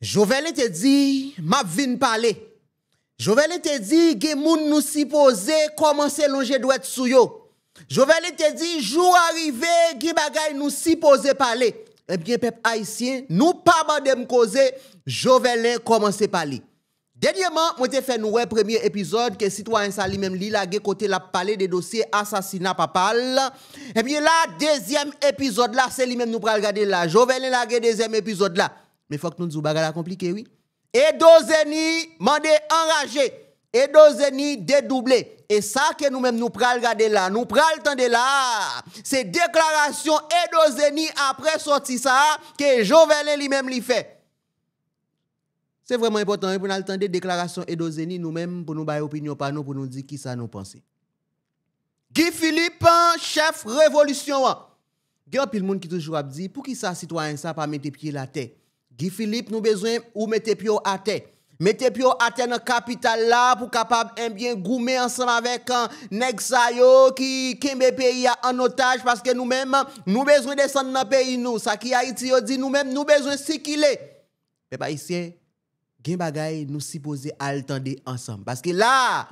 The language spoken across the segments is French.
Jovel te dit, m'a vinn parler. Jovel te dit, gen moun nous supposé commencer longer droite sou yo. Jovel te dit, jour arrivé, gen bagay nous supposé parler. Eh bien, peuple haïtien, nous pas bandem cause, Jovel commencer parler. Dernièrement, moi te fait nous premier épisode que citoyen ça lui-même li la côté la parler des dossiers assassinat papal. Et bien là deuxième épisode là, c'est lui-même nous pral regarder là. Jovel la deuxième épisode là. Mais faut que nous nous bagala compliqué oui. Et dozeni mandé enragé, et dozeni dédoublé. Et ça que nous-mêmes nous pral regarder là, nous pral tendre là. C'est déclaration et dozeni après sorti ça que Jovel lui-même li fait. C'est vraiment important pour nous entendre des déclarations et d'Ozeni nous-mêmes pour nous bailler opinion par nous pour nous dire qui ça nous pense. Guy Philippe, chef révolution. Il y a pile monde qui toujours a dit pour qui ça citoyen ça pas mettre pied la terre. Guy Philippe nous besoin ou mettre pied à terre. Mettez pied à terre dans capitale là pour capable bien goumer ensemble avec nèg sa yo qui kembe pays en otage parce que nous-mêmes nous besoin descendre dans pays nous. Ça qui Haïti yo dit nous-mêmes nous besoin sikile. Mais pas ici gen bagay nous supposé attendre ensemble parce que là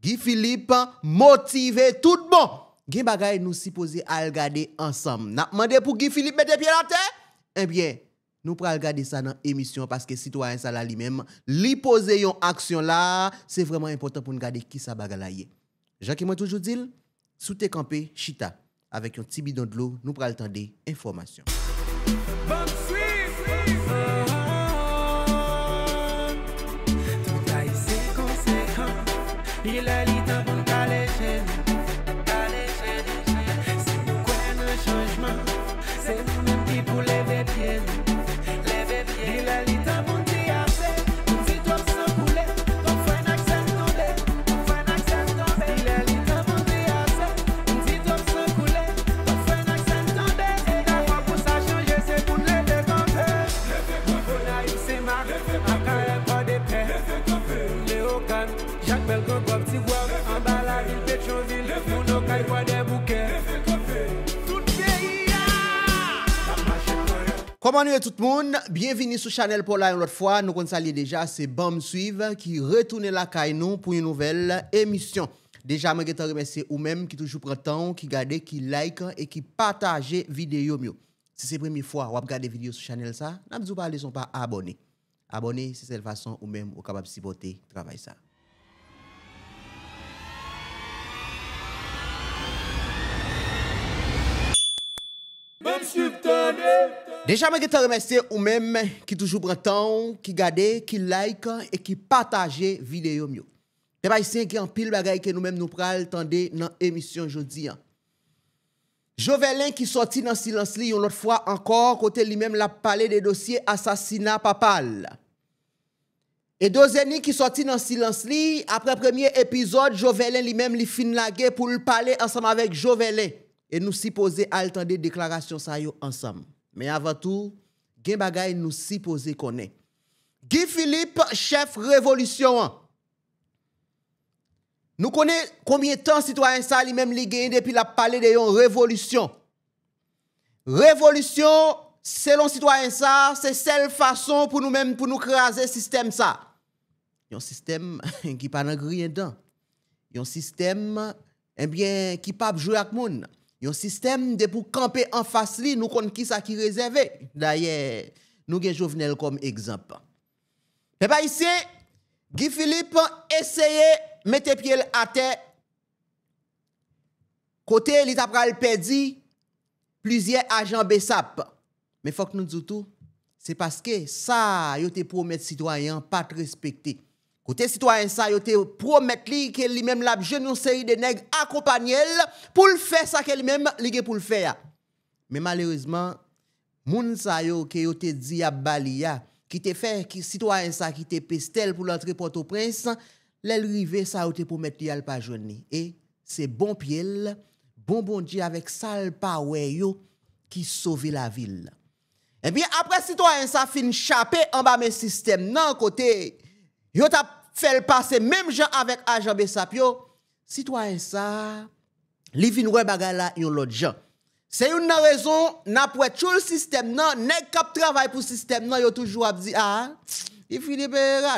Guy Philippe motivé tout bon gen bagay nous supposé regarder ensemble n'a demandé pour Guy Philippe mettre pied la terre eh bien nous pral regarder ça dans émission parce que citoyen ça là lui-même li poser yon action là c'est vraiment important pour nous regarder qui ça bagay là yé Jean qui moi toujours dit sous te campé chita avec un petit bidon de l'eau nous pral attendre information. Il a l'état pour caler chez c'est nous quoi un changement c'est nous-mêmes qui pour lever pied il a l'état pour dire on dit toi sans couler on fait un accent il a l'état pour dire on dit toi sans couler on fait un accent c'est d'abord pour ça changer c'est pour lever camper on a eu ses marques à carré pas de paix Léo Can Jacques Belgon Comment est tout le monde? Bienvenue sur Channel pour la une autre fois. Nous saluons déjà, c'est Bam Suive qui retourne la caille nous pour une nouvelle émission. Déjà, je te remercie ou même qui toujours prend temps, qui garde, qui like et qui partage vidéo mieux. Si c'est la première fois ou regarder vidéo sur Channel ça, n'a pas parlé sont pas abonnés. Abonner, c'est cette façon ou même ou capable de supporter travail ça. Déjà, je te remercie ou même qui toujours prend temps, qui garde, qui like et qui partage vidéo mieux. C'est pas ici qui en pile bagay que nous-mêmes nous pral tendre dans émission aujourd'hui. Jovelin qui sorti dans silence li une autre fois encore côté lui-même l'a parlé des dossiers assassinat papal. Et Dozeni qui sorti dans silence li après premier épisode Jovelin lui-même li fin lagué pour parler ensemble avec Jovelin et nous supposer attendre déclaration ça yo ensemble. Mais avant tout, gen bagay nous supposé connaître. Guy Philippe, chef révolution. Nous connaissons combien de temps citoyen ça lui-même li gagne depuis la parler de yon révolution. Révolution, selon citoyen ça, c'est seule façon pour nous-mêmes pour nous craser système ça. Yon système qui pas nan rien dedans. Yon système bien qui pas jouer avec moun. Un système de pour camper en face li nous connaissons qui ça qui réservé. D'ailleurs, nous gen Jovenel comme exemple. Mais pas ici, Guy Philippe essaye mettre pied à terre. Côté li t'a pral perdu plusieurs agents BESAP. Mais faut que nous disions tout, c'est parce que ça yo te promettre citoyen pas respecter. Côté citoyen ça yo te promettre li que lui même la jeune une série de nèg accompagner pour le faire ça que lui même li pour le faire. Mais malheureusement moun sa yo que yo te dit a balia qui te fait qui citoyen ça qui te pestel pour l'entrée Port-au-Prince, l'el rivé ça yo te promettre li al pas joindre et c'est bon pied bon Dieu avec sale power yo qui sauve la ville. Et bien après citoyen ça fin chapé en bas mes système nan côté yo t'a fait le passer même gens avec agent BESAP yo citoyen ça li vinn wè bagay la yon l'autre gens C'est une raison, n'a pas tout le système, non, nèg k'ap travail pour le système, non, yo toujours a dit, ah, Guy Philippe,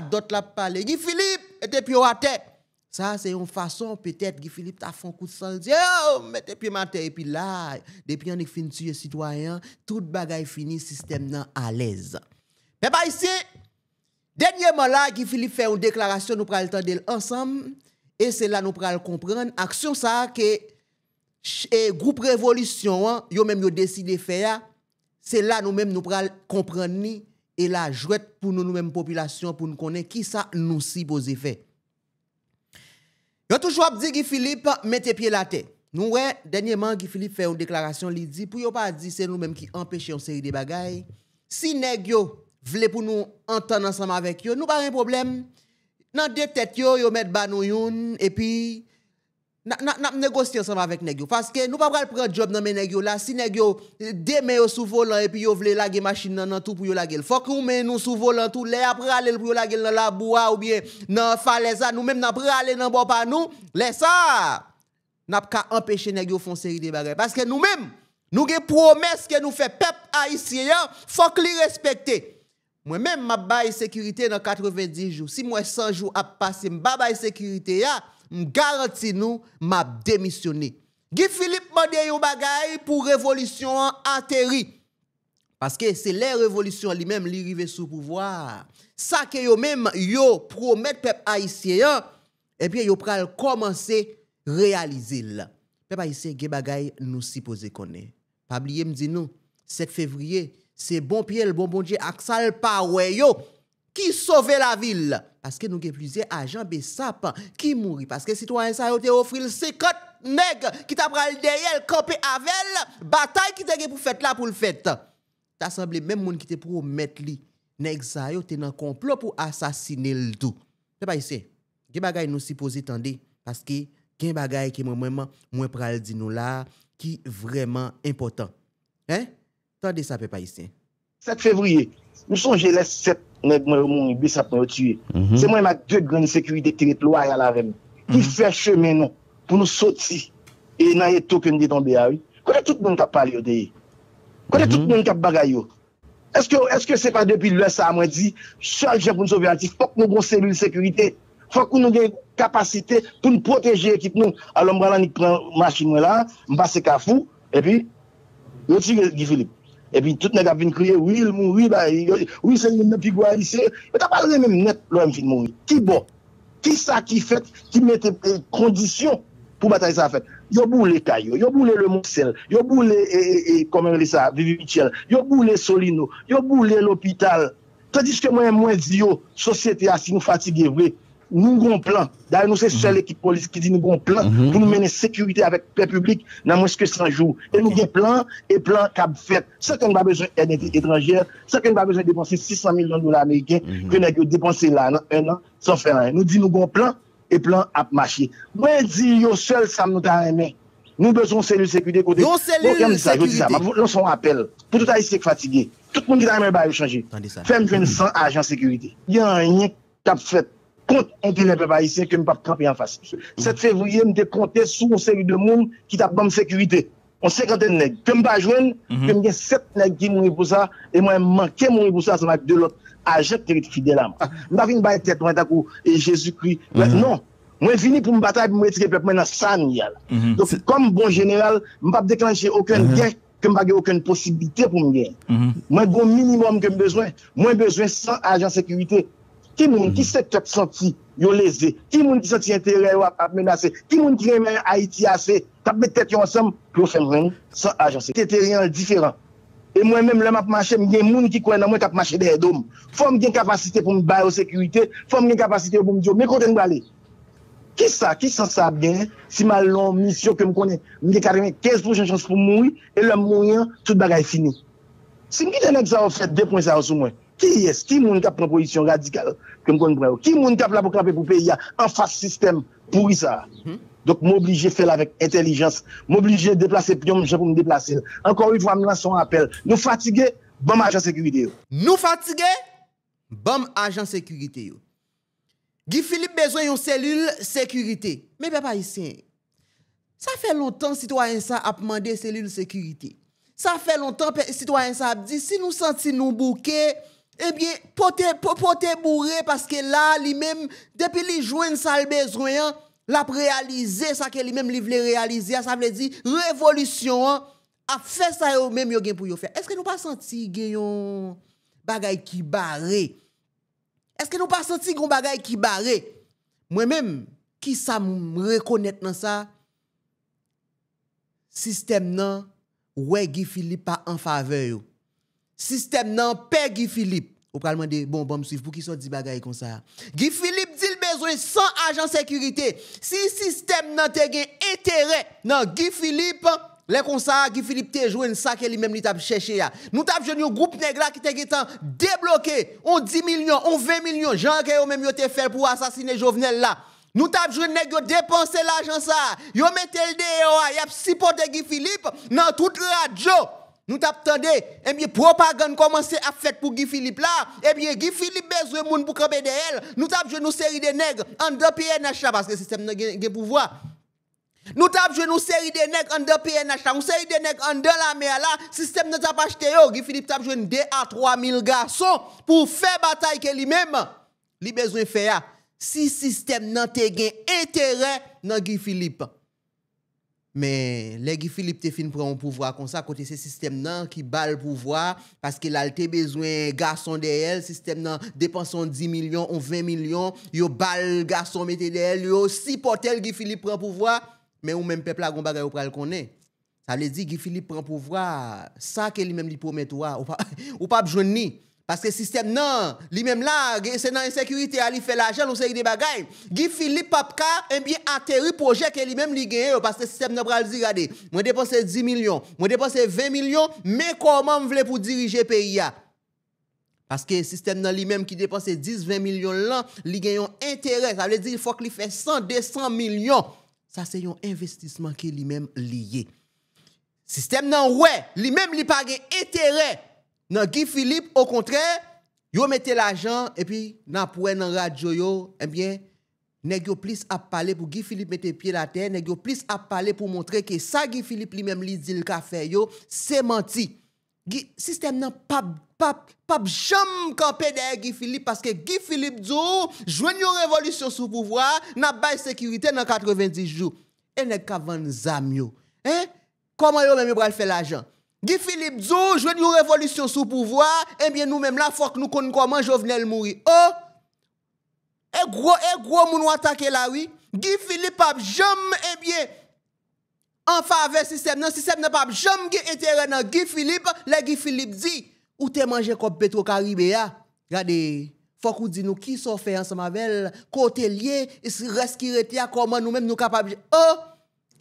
d'autres la parlé. Guy Philippe, était puis à terre. Ça, c'est une façon, peut-être, Guy Philippe t'a fait un coup de sang, dit, oh, mettez pied ma terre, et puis là, depuis on est fini de tuer citoyen, tout bagaille fini, système nan à l'aise. Mais pas ici, dernièrement là, Guy Philippe fait une déclaration, nous prenons le temps de ensemble, et c'est là nous prenons comprendre, action ça, que et groupe révolution yo même yo décidé faire c'est là nous même nous pral comprendre ni et la jouette pour nous même population pour nous connaître qui ça nous supposé faire. Yo toujours dit Guy Philippe mettez pied la terre. Nous ouais dernièrement Guy Philippe fait une déclaration li dit pour yo pas dire c'est nous même qui empêcher une série de bagailles. Si nèg yo vle pour nous entendre ensemble avec yo, nous pas un problème. Dans deux têtes yo met ba nou youn et puis n'a négocier ensemble avec nèg yo parce que nous pas prendre job dans mes nèg yo là si nèg yo demain yo sous volant et puis yo vle laguer machine dans tout pour yo laguer faut que nous sous volant tout les après aller pour yo laguer dans la bois ou bien dans falaise nous même n'a pas aller dans bon pas nous laisse ça n'a pas empêcher nèg yo font série de bagages parce que nous même nous gen promesse que nous fait peuple haïtien faut que li respecter. Moi même m'a bail sécurité dans 90 jours si moi 100 jours a passé m'a bail sécurité ya garanti nous m'a démissionné. Guy Philippe mande yon bagay pour révolution atterri. Parce que c'est les révolutions lui-même li rive sous pouvoir. Ça que yo même yo promet peuple haïtien et puis yo pral commencer réaliser là. Peuple haïtien gen bagay nous supposé connaître. Pas oublier me dit nous 7 février c'est bon pied le bon Dieu ak sal pa wè yo qui sauve la ville parce que nous avons plusieurs agents BESAP qui mourent parce que citoyens ça ont offert 50 nèg qui t'a pral derrière camper avec bataille qui t'a pour faire là pour le fait t'as semblé même monde qui te promettre li nèg ça yo te dans complot pour assassiner le tout c'est pas ici gen bagay nous supposé tendre parce que gen bagay qui moi pral di nous là qui vraiment important hein tendez ça pas ici 7 février nous songez les 7 nèg mon BESAP nous tuer. C'est moi ma deux grandes sécurité territoriale avec qui fait chemin non pour nous sortir et n'a token de tomber oui. Connaît tout le monde qui parler de. Connaît tout le monde qui bagaille yo. Est-ce que c'est pas depuis le ça moi dit seul gens pour nous sauver Haïti, faut que nous gon cellule sécurité, faut que nous gon capacité pour nous protéger équipe nous. Alors m'bra ni prend machine là, m'passe Kafou et puis yo tire Guy Philippe. Et puis tout nèg a vinn crier oui il mourir bah oui c'est une puis quoi ici mais t'as pas même net l'homme fin mourir qui bon qui ça qui fait qui mette conditions pour bataille ça fait yo boule Kayo yo boule le Moncel yo boule comment on dit ça Vivi Michel yo boule Solino yo boule l'hôpital tandis que moi dit yo société a si nous fatigué vrai nous avons un plan. D'ailleurs, nous, c'est seule équipe police qui dit nous avons un plan pour nous mener sécurité avec le public dans moins que 100 jours. Et nous avons un plan cap fait. Certains n'ont pas besoin d'aide étrangère, certains n'ont pas besoin de dépenser 600 millions de dollars américains que nous avons dépensé là, un an, sans faire rien. Nous disons nous avons un plan et plan à marcher. Moi, je dis, yo seul, ça nous a aimé. Nous avons besoin de cellule sécurité côté. Yo cellule sécurité. Nous un appel. Pour tout haïtien fatigué. Tout le monde qui a aimé, va changer. Fais-moi 100 agents sécurité. Il y a rien cap fait. Contre un peuple haïtien que je ne peux pas camper en face. 7 février, je me compté sur une série de monde qui t'a bonne sécurité. On 50 nègres. Que je ne peux pas joindre, que je 7 nègres qui mourent pour ça, et moi, je manque mourir pour ça, avec de l'autre agent qui est fidèle à moi. Je ne vais pas tête, et Jésus-Christ. Non. Moi, je finis pour me battre, pour me retirer le peuple dans ça. Donc, comme bon général, je ne peux pas déclencher aucun gain, que je n'ai pas aucune possibilité pour me gagner. Moi, le minimum que j'ai besoin, moi, besoin 100 agents de sécurité. Qui moun qui s'est senti yo lésé, qui moun qui senti intérêt à menacer, qui moun qui aime Haïti assez, t'a mettre tête ensemble pour faire sans agence. C'était rien différent. Et moi même là m'a marché, m'gen moun qui connaît moi qui marcher derrière dôme. Faut m'gen capacité pour me bailler sécurité, faut m'gen capacité pour me dire mais côté m'aller. Qui sent ça bien si ma longue mission que me connais, m'gen 95% chance pour mourir et le moyen tout bagaille fini. Si m'gen nèg ça fait 2 points ça sur moi. Qui est-ce qui moun qui prend position radicale comme qu'on prend qui moun qui là pour camper pour pays en face système pour ça donc m'obliger faire avec intelligence m'obliger déplacer pion pour me déplacer encore une fois me lancer un appel nous fatigués bon agent sécurité nous fatigués bon agent sécurité Guy Philippe besoin une cellule sécurité mais papa ici Ça fait longtemps citoyen ça a demandé cellule sécurité. Ça fait longtemps citoyen ça a dit si nous sentons nous bouquet eh bien pote bourré parce que là lui-même depuis li joine ça le besoin l'a réaliser ça que lui-même li veut réaliser ça veut dire révolution a fait ça yo même yo gen pour yo faire. Est-ce que nous pas senti gen bagay qui barré? Est-ce que nous pas senti gon bagay qui barré? Moi-même qui ça me reconnaître dans ça système nan ouais Guy Philippe pas en faveur yo. Système nan père Guy Philippe. Ou pral demander bon me suivre pour qui sont dit bagay comme ça. Guy Philippe dit le besoin sans agent sécurité. Si système nan te gen intérêt nan Guy Philippe les comme ça Guy Philippe te joine ça que lui même li t'a cherché ya. Nous t'a joine un groupe nèg là qui te gen débloqué on 10 millions, on 20 millions, gens que yo même yo te fait pour assassiner Jovenel là. Nous t'a joine nèg yo dépenser l'argent ça. Yo mette le dehors, y a supporté Guy Philippe dans toute radio. Nous t'attendez, eh bien propagande commencer à faire pour Guy Philippe là, eh bien Guy Philippe besoin moun pour camper derrière. Nous t'a joué nous série de nègres en deux PNH là parce que système n'a gen pouvoir. Nous t'a joué nous série de nègres en deux PNH là, nous série de nègres en deux la mer là, système n'a pas acheté yo. Guy Philippe t'a joué 2 à 3 000 garçons pour faire bataille que lui-même li besoin faire. Si système n'a te gen intérêt dans Guy Philippe. Mais les Guy Philippe te fin prend un pouvoir comme ça côté ce système nan qui bal pouvoir parce qu'il a te besoin garçon derrière système nan dépensons 10 millions ou 20 millions yo bal garçon mette derrière yo si portel Guy Philippe prend pouvoir mais ou même peuple la gon bagay ou pral connaît ça veut dire Guy Philippe prend pouvoir ça que lui même lui promet ou pas besoin ni parce que système non lui-même là c'est dans insécurité ali fait l'argent ou série de bagaille Guy Philippe papka et bien atterri projet que lui-même li gagne parce que système n'a pral dire regardez moi dépenser 10 millions moi dépenser 20 millions mais comment me vle pour diriger pays a parce que système nan lui-même qui dépense 10 20 millions là li gagne un intérêt ça veut dire il faut qu'il fait 100 200 millions ça c'est un investissement qui lui-même lié système nan ouais lui-même li pas gagne intérêt dans Guy Philippe au contraire yo mettez l'argent et puis nan pour dans radio yo eh bien nèg yo plus à parler pour Guy Philippe mettre pied la terre nèg yo plus à parler pour montrer que ça Guy Philippe lui-même li dit le ka fait yo c'est menti système nan pas jamais camper derrière Guy Philippe parce que Guy Philippe dit joigne une révolution sous pouvoir n'a bail sécurité dans 90 jours et nèg ka vendre zam yo hein comment yo même pral faire l'argent Guy Philippe Zou, jouer une révolution sous pouvoir, eh bien nous-mêmes là, faut que nous connaissions comment Jovenel mourir. Oh! Et gros moun attaquer là, oui. Guy Philippe a jamais, eh bien, en faveur système. Non, système n'a pas jamais intérêt dans Guy Philippe. Les Guy Philippe dit, ou te manger comme Petro-Caribé, regardez, faut qu'on dise nous qui sont fait ensemble avec côté lié, reste qui retient comment nous-mêmes nous capables. Oh!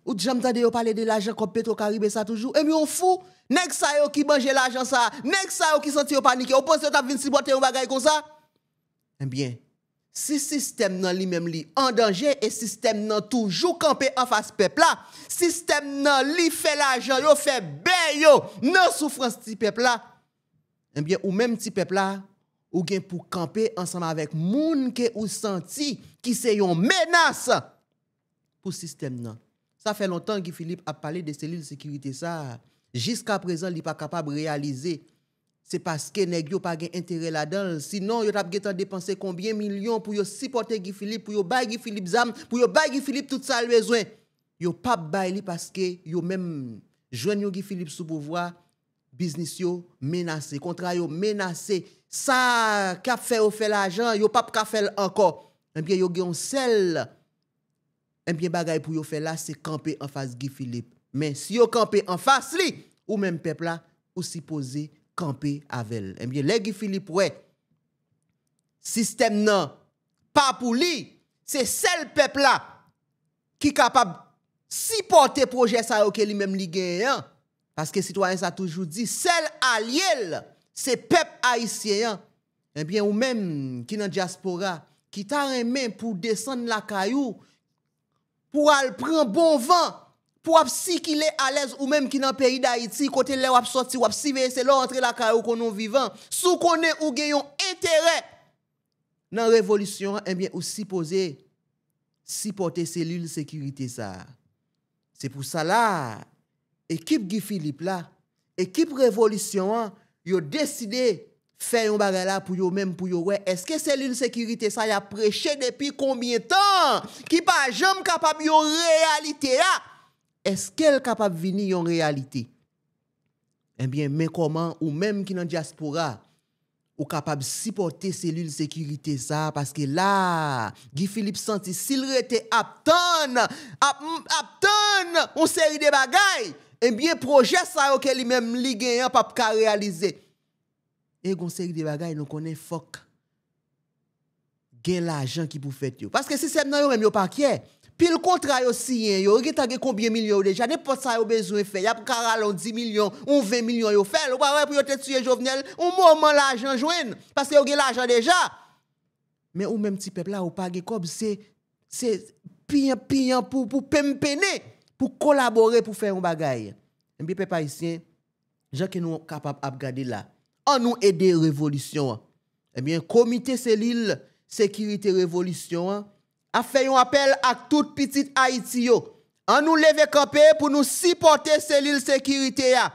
Ou jamais t'entendez parler de l'argent comme Petro-Caribé ça toujours. Et bien on fou. Nèg sa yo qui mange l'argent ça, nèg sa yo qui senti yo paniqué, ou pense yo t'a vinn supporter un bagay comme ça? Eh bien, si système nan li même li en danger et système nan toujours camper en face peuple là, système nan li fait l'argent, yo fait ben yo, nan souffrance ti peuple là. Eh bien, ou même ti peuple là, ou gen pour camper ensemble avec moun que ou senti qui c'est yon menace pour système nan. Ça fait longtemps que Philippe a parlé de cellules de sécurité ça. Jusqu'à présent, il n'est pas capable de réaliser. C'est parce que nèg yo pas gen intérêt là-dedans. Sinon, yo t'a dépenser combien millions pour yo supporter Guy Philippe, pour yo bay Guy Philippe zam, pour yo bay Guy Philippe tout ça besoin. Yo pas bay li parce que yo même joindre Guy Philippe sous pouvoir, business yo menacé, contrat yo menacé. Ça qu'a fait au fait l'argent, yo pas ka faire encore. Et bien yo gen seul et bien bagay pour yo faire là c'est camper en face Guy Philippe. Mais si yo camper en face li ou même peuple là ou supposé camper avec. Eh bien les Guy Philippe ouais. Système nan pas pour lui, c'est seul peuple là qui capable supporter projet ça que lui même li gagne parce que citoyen ça toujours dit seul allié c'est peuple haïtien. Eh bien ou même qui dans diaspora qui t'a remen pour descendre la caillou pour aller prendre bon vent pour si qu'il est à l'aise ou même qui dans pays d'Haïti côté là ou sorti ou si c'est là entrer la caillou qu'on nous vivant sous connaît ou gagnons intérêt dans révolution eh bien aussi poser supporter cellule sécurité ça C'est pour ça là, équipe Guy Philippe là, équipe Révolution, yo décidé faire un bagage là pour yo même pour yo ouais, est-ce que cellule sécurité ça y a prêché depuis combien de temps qui pas jamais capable yon réalité là? Est-ce qu'elle capable venir yon réalité? Eh bien, mais comment ou même qui dans diaspora ou capable supporter cellule sécurité ça parce que là Guy Philippe senti s'il était apton on série de bagailles eh bien projet ça que lui même li gagnant pas réaliser et gon série de bagailles nous connaît fuck gain l'argent qui pour faire parce que système nan yo même yo pas kier puis le contrat yo signé yo gen combien millions déjà n'importe ça yo besoin faire y a pour caralon 10 millions ou 20 millions yo faire ou pas pour yo te tuer Jovenel un moment l'argent joine parce que yo gen l'argent déjà mais ou même petit peuple là ou pas gen comme c'est pian pour pempener pour collaborer pour faire un bagaille et puis peuple haïtien gens qui nous capable à regarder là on nous aider révolution eh bien comité cellule sécurité révolution a fait un appel à toute petite Haïti yo. On nous lever camper pour nous supporter cellule sécurité ya.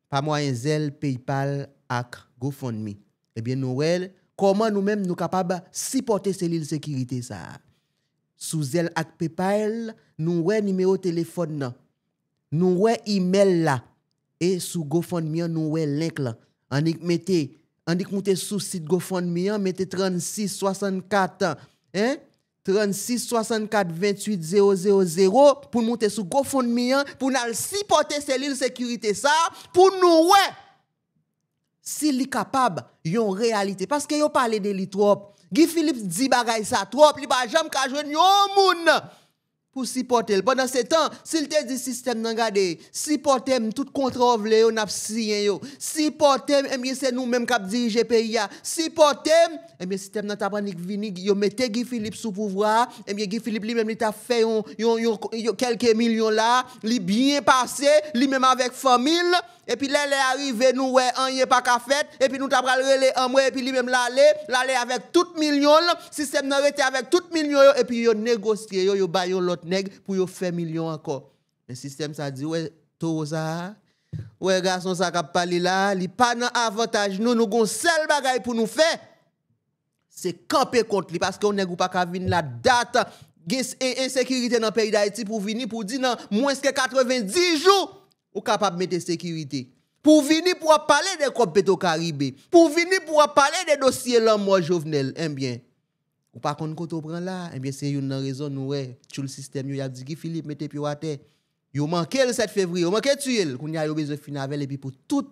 Pas moyen Zelle, PayPal ak GoFundMe. Eh bien nous comment nous-mêmes nous capables supporter cellule sécurité ça. Sous Zelle ak PayPal, nous numéro téléphone nan. Nous email là et sous GoFundMe nous link là. On dit mettez sous site GoFundMe mettez 36 64 hein 36 64 28 000 pour monter sur GoFundMe pour nous supporter cellule sécurité ça pour nous s'il est capable yon réalité parce que yo parler de li trop Guy Philippe dit bagay ça trop li pas jamais ka joindre yon moun pour supporter pendant ce temps s'il te dit système nan gade supporter tout contrat vle yo n'a signé yo supporter eh bien c'est nous même qui diriger pays a supporter eh bien système nan t'a prendre vini yo mette Guy Philippe sous pouvoir eh bien Guy Philippe lui même il t'a fait quelques millions là li bien passé lui même avec famille et puis là, il est arrivé, nous, ouais, on y est pas qu'à fait, et puis nous t'avons relé en moi, et puis lui-même l'aller avec tout million, système n'a été avec tout million, et puis yo négocié, yo baillé l'autre nègre pour yo faire million encore. Le système ça dit, ouais, tout ça, ouais, garçon, ça qu'a parlé là, il pas dans avantage, nous gon seul bagay pour nous faire, c'est camper contre lui, parce qu'on n'est pas qu'à venir la date, insécurité dans le pays d'Haïti pour venir, pour dire, non, moins que 90 jours, ou capable de mettre sécurité. Pour venir pour parler des compétences Caribé, pour venir pour parler des dossiers l'homme Jovenel, eh bien, ou pas qu'on koto prend là, eh bien c'est une raison nous tout le système y a dit Guy Philippe mettez pied à terre. Yo manqué le 7 février, yo manqué tuer, qu'on y a besoin finir avec et puis pour tout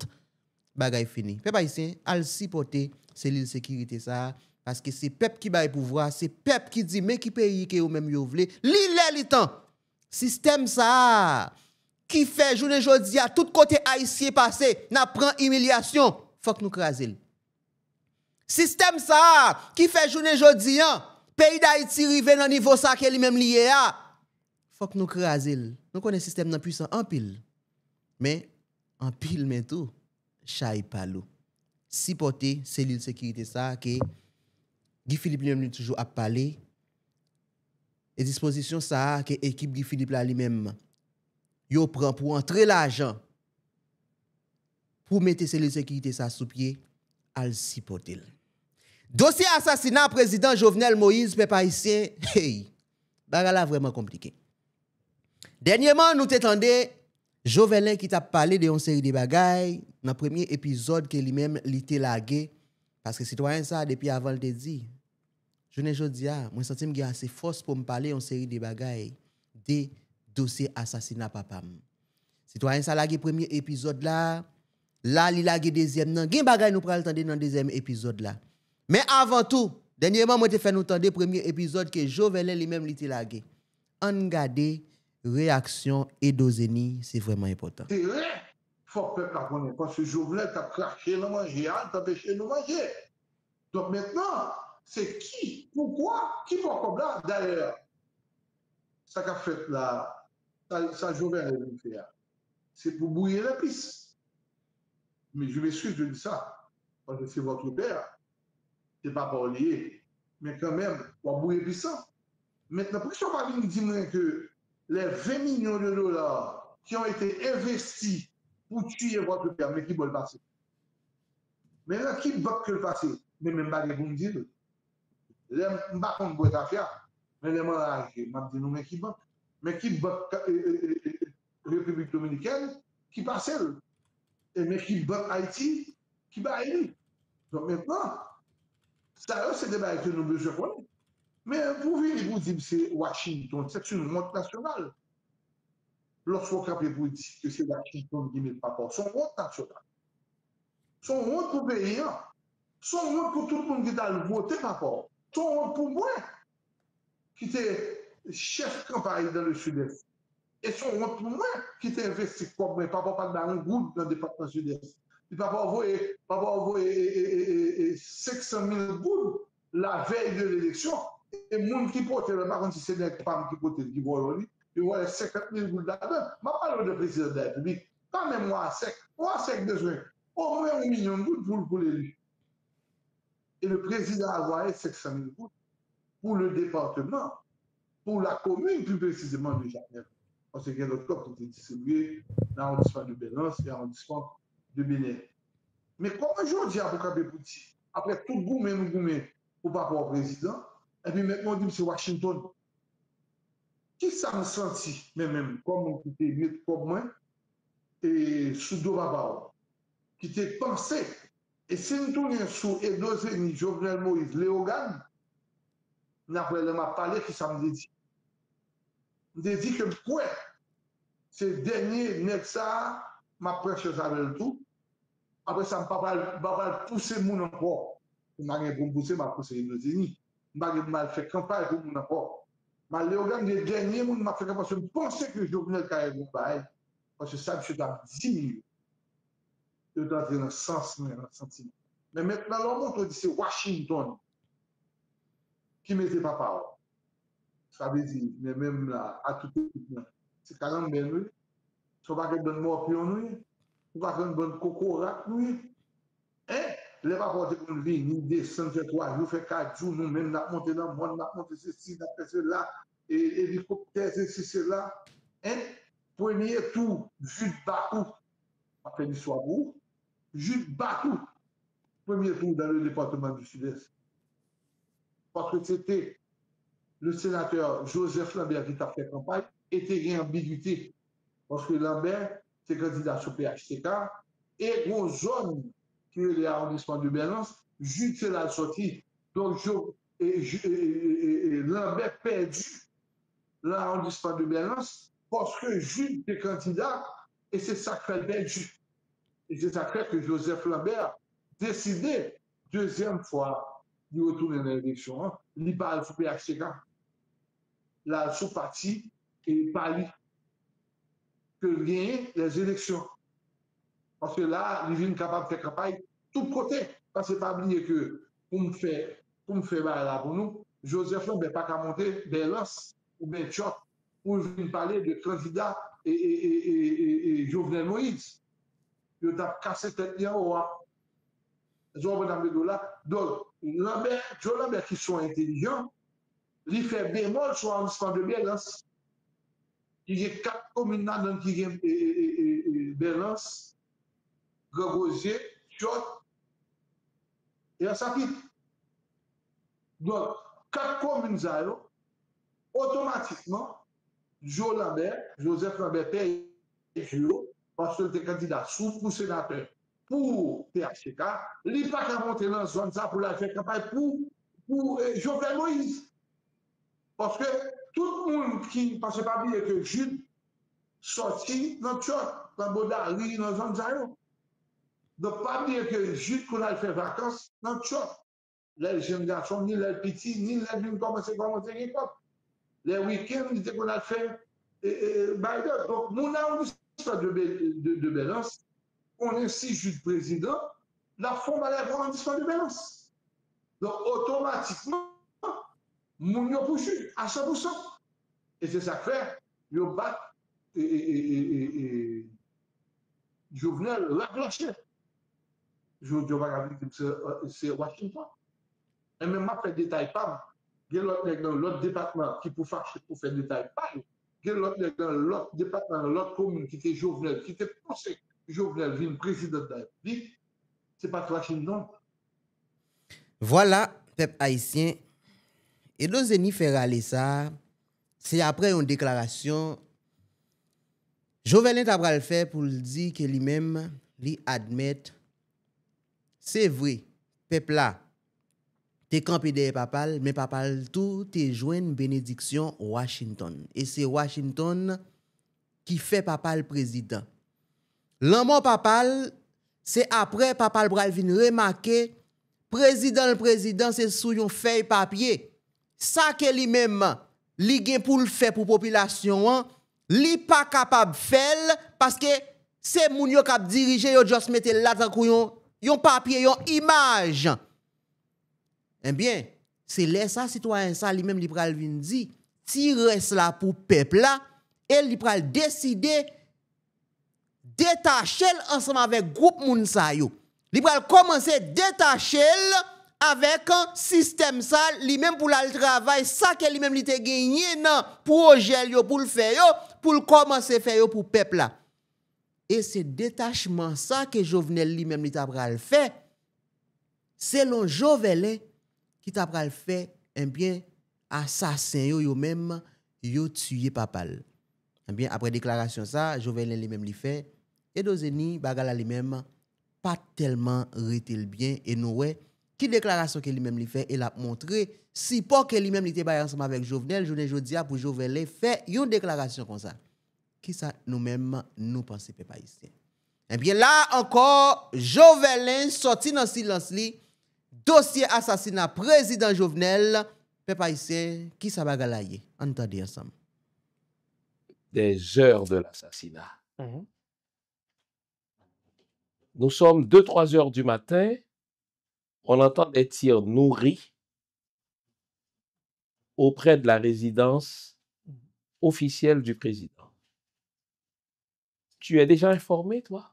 bagay fini. Peuple haïtien al supporter cellule sécurité ça parce que c'est peuple qui bail pouvoir, c'est peuple qui dit mais qui pays que yo même yo vle, li temps. Système ça qui fait journée jodi à tout côté haïtien passé, n'a prend humiliation, faut que nous craser. Système ça qui fait journée jodi pays d'Haïti rive dans niveau ça que lui même lié a, faut que nous craser. Nous connaissons système nan puissant en pile. Mais en pile mais tout, chay palo. Supporter cellule sécurité ça que Guy Philippe lui-même toujours a parlé et disposition ça que équipe Guy Philippe là lui-même yo prend pour entrer l'argent pour mettre cellule sécurité ça sous pied al supporter. Dossier assassinat président Jovenel Moïse peuple haïtien, hey, bagala vraiment compliqué. Dernièrement nous t'entendé Jovenel qui t'a parlé de une série de bagailles dans le premier épisode que lui-même l'était lagué parce que citoyen ça depuis avant le dit. Je ne jodi a, moi senti me assez force pour me parler une série de bagailles des dossier assassinat papam. Citoyen ça lagué premier épisode là li lagué deuxième nan. Gen bagay nous pral tande dans deuxième épisode là. Mais avant tout, dernièrement moi te fait nous tande premier épisode que Jovenel lui-même li te lagué. On garder réaction et doseni, c'est vraiment important. C'est vrai, faut que le peuple connaisse parce que Jovenel t'a craché nous manger, t'a empêché nous manger. Donc maintenant, c'est qui, pourquoi, qui va comme là d'ailleurs. Ça qu'a fait là ça Jovenel veut faire. C'est pour bouiller la piste. Mais je m'excuse de dire ça. Parce que c'est votre père. C'est pas pour lier. Mais quand même, pour bouiller la piste. Maintenant, pourquoi je ne pas venir dire que les 20 millions de dollars qui ont été investis pour tuer votre père, mais qui vont le passer. Mais là, qui va que le passer? Mais même pas pour me dire. Je ne sais pas comment vous faire, mais les gens je m'a dit, mais qui va? Mais qui va République dominicaine, qui passe elle? Mais qui va Haïti, qui va Haïti? Donc maintenant, ça, c'est des choses que nous besoin de connaître. Mais pour venir vous dire que c'est Washington, c'est une honte nationale. Lorsqu'on capte pour dire que c'est Washington qui met le rapport, son honte nationale. Son honte pour le pays, son honte pour tout le monde qui a voté rapport. Son honte pour moi, qui était chef de campagne dans le sud-est. Et son honte pour moi, qui était investi comme moi, papa pas dans un groupe dans le département sud-est. Il papa envoyé 500 000 boules la veille de l'élection. Et les gens qui portent le par contre, si c'est des femmes qui portent qui voient, ils voient 50 000 boules là-dedans. Je parle de président de la République. Pas même moi sec. Moi sec besoin. Au moins 1 million de boules pour l'élu. Et le président a envoyé 500 000 boules pour le département, pour la commune plus précisément de Genève. Parce qu'il y a d'autres corps qui ont été distribués dans l'arrondissement de Belance et l'arrondissement de Bénin. Mais comment je dis à Boucabé-Bouti, après tout goumé, nous goumé, pour pas avoir président, et puis maintenant on dit que c'est Washington. Qui ça me senti, même comme qui était mieux comme moi, et sous Dobabao, qui était pensé, et si nous tournons sous Edo Zeni, Jovenel Moïse, Léogane, nous avons parlé qui ça me dit. Je dit que quoi, ces derniers Nexa m'a prêché ça avec le tout. Après ça, je ne vais pas pousser mon encore. Je ne vais pas pousser, m'a poussé les États-Unis. Je ne vais pas faire campagne pour mon encore. Mais les organes des derniers, je m'a fait campagne. Je pensais que je venais de carrière mon bail. Parce que ça, je suis dans 10 000. Je suis dans le sens, dans le sentiment. Mais maintenant, on dit c'est Washington qui mettait papa. Ça veut dire, mais même là, à tout le c'est 40 000, oui. Ça va être une bonne morpion, oui. Ça va être une bonne cocorac, oui. Hein? Les rapports pour nous venir, descendre, faire 3 jours, faire 4 jours, nous même, nous monter dans le monde, nous monter ceci, nous faire cela, et hélicoptère, ceci, cela. Hein? Premier tour, Jude Bakou, on fait l'histoire pour Jude Bakou, premier tour dans le département du Sud-Est. Parce que c'était le sénateur Joseph Lambert qui a fait campagne, était une ambiguïté. Parce que Lambert, c'est candidat sur PHTK, et une zone qui est l'arrondissement de Belance, Jude c'est la sortie. Donc, Lambert perdu l'arrondissement de Belance parce que Jude est candidat et c'est ça qui fait perdu. Et c'est ça qui fait que Joseph Lambert décidé deuxième fois de retourner dans l'élection. Il parle sur PHTK. Là, sous parti et Paris que gagner les élections. Parce que là, il vient capable de faire campagne tout côté. Parce que pas oublier que pour me faire là pour nous, Joseph Lambert n'a pas qu'à monter Belance ou bien Tchot pour venir parler de candidat et Jovenel Moïse. Il a cassé tête en haut. Donc, Joe Lambert qui sont intelligents, il fait bémol sur l'arrondissement de Belance. Il y a 4 communes dans qui ont Belance, Gregosier, Tchot et Asapit. Donc, 4 communes, automatiquement, Joseph Lambert paye parce qu'il était candidat sous pour sénateur pour PHTK. Il n'est pas qu'à monter dans la zone ça pour la faire campagne pour Jovenel Moïse. Parce que tout le monde qui ne passe pas bien que Jude sorti dans le Tchot, dans le Bodari, dans la zone Zayo. Donc, pas bien que Jude qu'on a fait vacances dans le Tchot. Les jeunes garçons, ni les petits, ni les jeunes commencent l'époque. Les week-ends, ils qu'on a fait Biden. Donc, nous avons de Belance, on est si Jude président, la forme va aller voir un discours de Belance. Donc, automatiquement, nous avons poussé à 100%. Et c'est ça que fait, nous battent Jovenel Lacloché. Je ne vais pas dire c'est Washington. Et même, je fais détail pas. Il y a l'autre département qui pour faire détail pas. il y a l'autre dans l'autre département, dans l'autre commune qui était Jovenel, qui était pensé que Jovenel vienne président de la République, c'est pas Washington. Voilà, peuple haïtien. Et nos ennemis fait râler ça. C'est après une déclaration. Jovenel Tabral fait pour dire que lui-même, lui admet, c'est vrai, peuple là, t'es campé derrière papal, mais papal tout t'es joint une bénédiction Washington. Et c'est Washington qui fait papal président. L'amour papal, c'est après papal bral vin remarquer, le président, c'est sous une feuille papier. Ça que lui-même, li gen pour le faire pour population, li pas capable de faire parce que c'est moun yo k'ap dirige yo juste mette là dans yon papier, yon image. Eh bien, c'est là ça citoyen ça lui-même li pral vinn di, ti reste là pour peuple là et li pral décider détacher ensemble avec groupe moun sa yo. Li pral commencer détacher avec un système ça lui-même pour le travail ça que lui-même li te gagné nan projet yo pour le faire yo pour commencer faire yo pour peuple là. Et c'est détachement ça que Jovenel lui-même li t'a pral fait. Selon Jovenel qui t'a pral fait un bien assassin yo même yo tué papal. Eh bien après déclaration ça Jovenel lui-même li fait et dozeni bagala lui-même pas tellement rete le bien et nous ouais qui déclaration que lui-même li fait et l'a montré si pas que lui-même li était bail ensemble avec Jovenel jodia pour Jovenel fait une déclaration comme ça qui ça nous-mêmes nous penser peuple haïtien. Eh bien là encore Jovenel sorti dans silence li dossier assassinat président Jovenel peuple haïtien qui ça bagala yé entendez ensemble des heures de l'assassinat. Nous sommes 2-3 heures du matin, on entend des tirs nourris auprès de la résidence officielle du président. Tu es déjà informé, toi?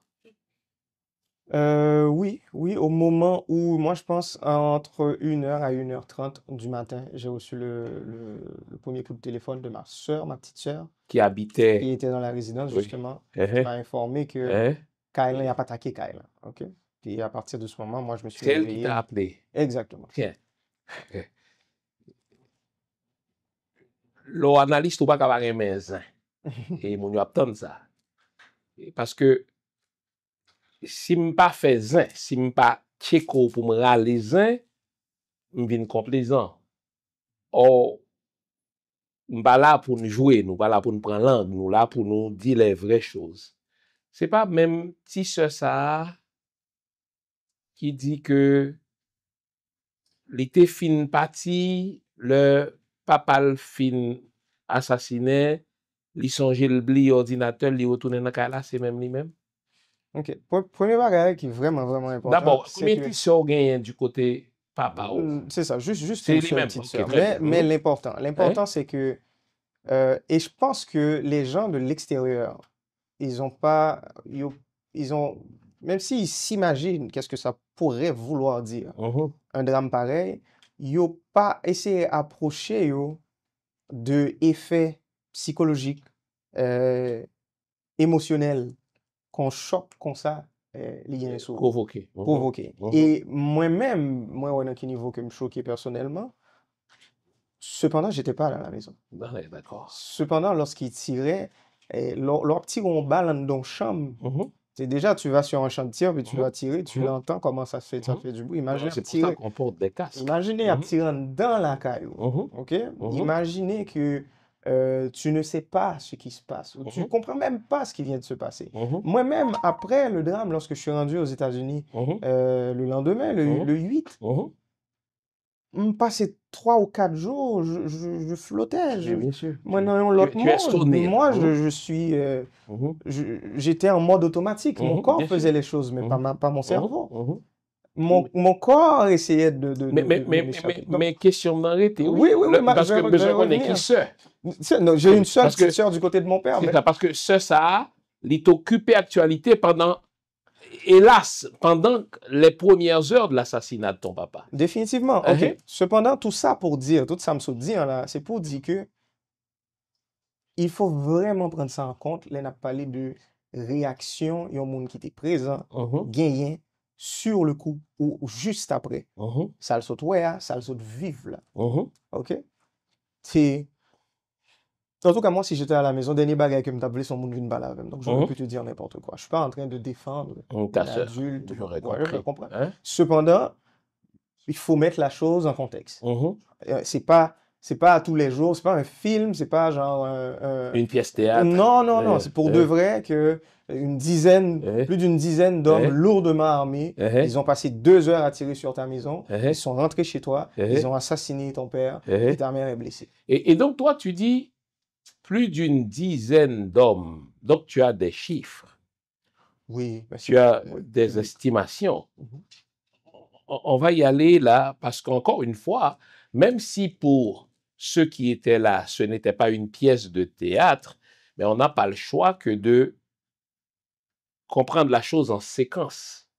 Oui, au moment où, moi je pense, entre 1h à 1h30 du matin, j'ai reçu le premier coup de téléphone de ma soeur, ma petite soeur, qui était dans la résidence, oui. justement, qui m'a informé que Kailan n'a pas attaqué Kailan. OK? Puis à partir de ce moment, moi je me suis réveillé. réveillé. Qui t'a appelé? Exactement. Tiens. L'analyste ou pas capable de faire et mon attend ça. Parce que si je ne pas fait zin, si je ne pas tcheko pour me râler zin, je viens complaisant. Or, nous pas là pour nous jouer, nous pas là pour nous prendre langue, nous là pour nous dire les vraies choses. C'est pas même si ça qui dit que l'été fin parti, le papa fin assassiné, li songe le bli ordinateur, li retourne dans la c'est même lui-même. OK. Premier bagage qui est vraiment, vraiment important. D'abord, combien de soeurs gagnent du côté papa? C'est ça, juste c'est une seule petite sœur. Mais l'important, c'est que, et je pense que les gens de l'extérieur, ils ont, même s'ils s'imaginent qu'est-ce que ça pourrait vouloir dire, un drame pareil, ils n'ont pas essayé d'approcher de effets psychologiques, émotionnels, qu'on choque comme ça, provoqué. Et moi-même, dans quel niveau que me choquais personnellement, cependant, j'étais pas à la maison. D'accord. Cependant, lorsqu'ils tiraient, leur petit on balle dans la chambre, c'est déjà, tu vas sur un champ de tir, puis tu vas tirer, tu l'entends comment ça fait du bruit. Imaginez, c'est pour ça qu'on porte des casques. Imaginez à tirer dans la caillou. OK? Imaginez que tu ne sais pas ce qui se passe, ou tu ne comprends même pas ce qui vient de se passer. Moi-même, après le drame, lorsque je suis rendu aux États-Unis, le lendemain, le 8, me passait 3 ou 4 jours, je flottais. Bien sûr. Moi, dans l'autre monde, moi, je suis... j'étais en mode automatique. Mon corps faisait les choses, mais pas mon cerveau. Mon corps essayait de mais question m'arrêter. Oui, parce que besoin qu'on est qui sœur. Non, j'ai une seule sœur du côté de mon père. C'est ça, parce que ça, il est occupé actualité pendant, hélas, pendant les premières heures de l'assassinat de ton papa. Définitivement, OK. Cependant, tout ça me dit, là, c'est pour dire que il faut vraiment prendre ça en compte. Là, on a parlé de réaction, il y a un monde qui était présent, gagné sur le coup ou juste après. Ça le saute, ouais, ça le saute vivre là. OK? C'est. En tout cas, moi, si j'étais à la maison, dernier bagage que me t'appelais son monde vient pas là. Donc, j'aurais pu te dire n'importe quoi. Je suis pas en train de défendre l'adulte. J'aurais Je comprends. Hein? Cependant, il faut mettre la chose en contexte. C'est pas à tous les jours, c'est pas un film, c'est pas genre une pièce théâtre. Non, c'est pour de vrai que plus d'une dizaine d'hommes lourdement armés, ils ont passé 2 heures à tirer sur ta maison, ils sont rentrés chez toi, ils ont assassiné ton père et ta mère est blessée. Et donc toi, tu dis plus d'une dizaine d'hommes. Donc tu as des chiffres. Oui. Tu as des estimations. On va y aller là, parce qu'encore une fois, même si pour ceux qui étaient là, ce n'était pas une pièce de théâtre, mais on n'a pas le choix que de comprendre la chose en séquence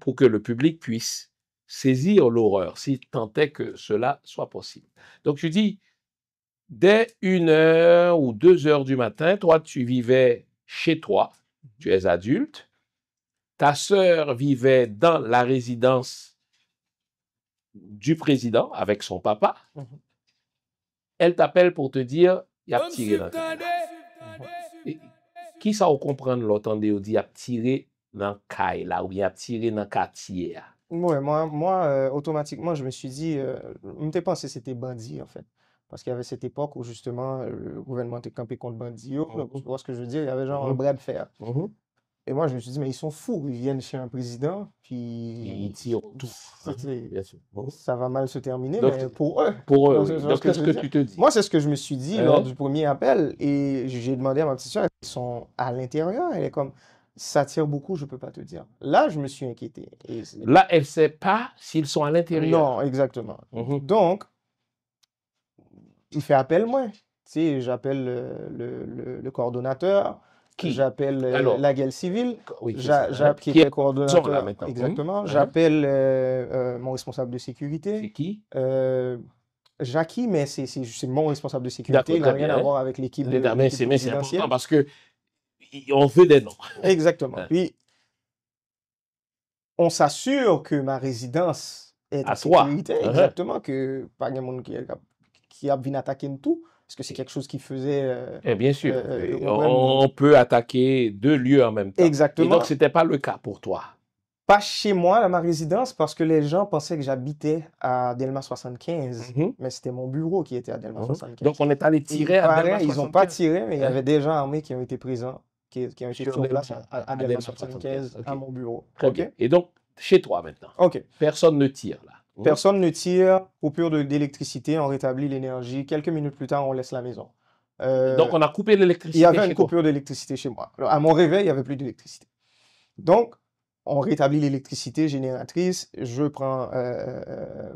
pour que le public puisse saisir l'horreur, si tant est que cela soit possible. Donc je dis, dès 1h ou 2h du matin, toi, tu vivais chez toi, tu es adulte, ta sœur vivait dans la résidence du président avec son papa. Elle t'appelle pour te dire, il a tiré dans ta caille. Qui ça ou comprendre l'entendez ou dit, il a tiré dans la caille là, ou il a tiré dans le quartier là? Ouais, moi automatiquement, je me suis dit, je m'étais pensé que c'était bandit en fait. Parce qu'il y avait cette époque où justement le gouvernement était campé contre bandits. Donc, tu vois ce que je veux dire? Il y avait genre un bras de fer. Et moi, je me suis dit, mais ils sont fous. Ils viennent chez un président, puis ils tirent tout. Bien sûr. Ça va mal se terminer, donc, mais pour eux. Pour eux, oui. Donc, qu'est-ce que tu te dis? Moi, c'est ce que je me suis dit lors du premier appel. Et j'ai demandé à ma petite soeur, ils sont à l'intérieur. Elle est comme, ça tire beaucoup, je ne peux pas te dire. Là, je me suis inquiété. Là, elle ne sait pas s'ils sont à l'intérieur. Non, exactement. Donc, il fait appel, moi. Tu sais, j'appelle le coordonnateur. J'appelle la guerre civile, qui est le coordonnateur. Là, maintenant. Exactement. J'appelle mon responsable de sécurité. C'est qui? Jackie, mais c'est mon responsable de sécurité. Il n'a rien à voir avec l'équipe de c'est important parce qu'on veut des noms. Exactement. Puis, on s'assure que ma résidence est en sécurité. Exactement. Que pas de monde qui a bien attaqué tout. Parce que c'est quelque chose qui faisait... bien sûr. On peut attaquer 2 lieux en même temps. Exactement. Et donc, ce n'était pas le cas pour toi? Pas chez moi, à ma résidence, parce que les gens pensaient que j'habitais à Delma 75. Mais c'était mon bureau qui était à Delma 75. Donc, on est allé tirer à Delma 75. Ils n'ont pas tiré, mais il y avait des gens armés qui ont été présents, qui ont été sur place à Delma 75, à mon bureau. Très bien. Et donc, chez toi maintenant. Personne ne tire là. Personne ne tire, coupure d'électricité, on rétablit l'énergie. Quelques minutes plus tard, on laisse la maison. Donc, on a coupé l'électricité. Il y avait une coupure d'électricité chez moi. Alors, à mon réveil, il n'y avait plus d'électricité. Donc, on rétablit l'électricité génératrice. Je prends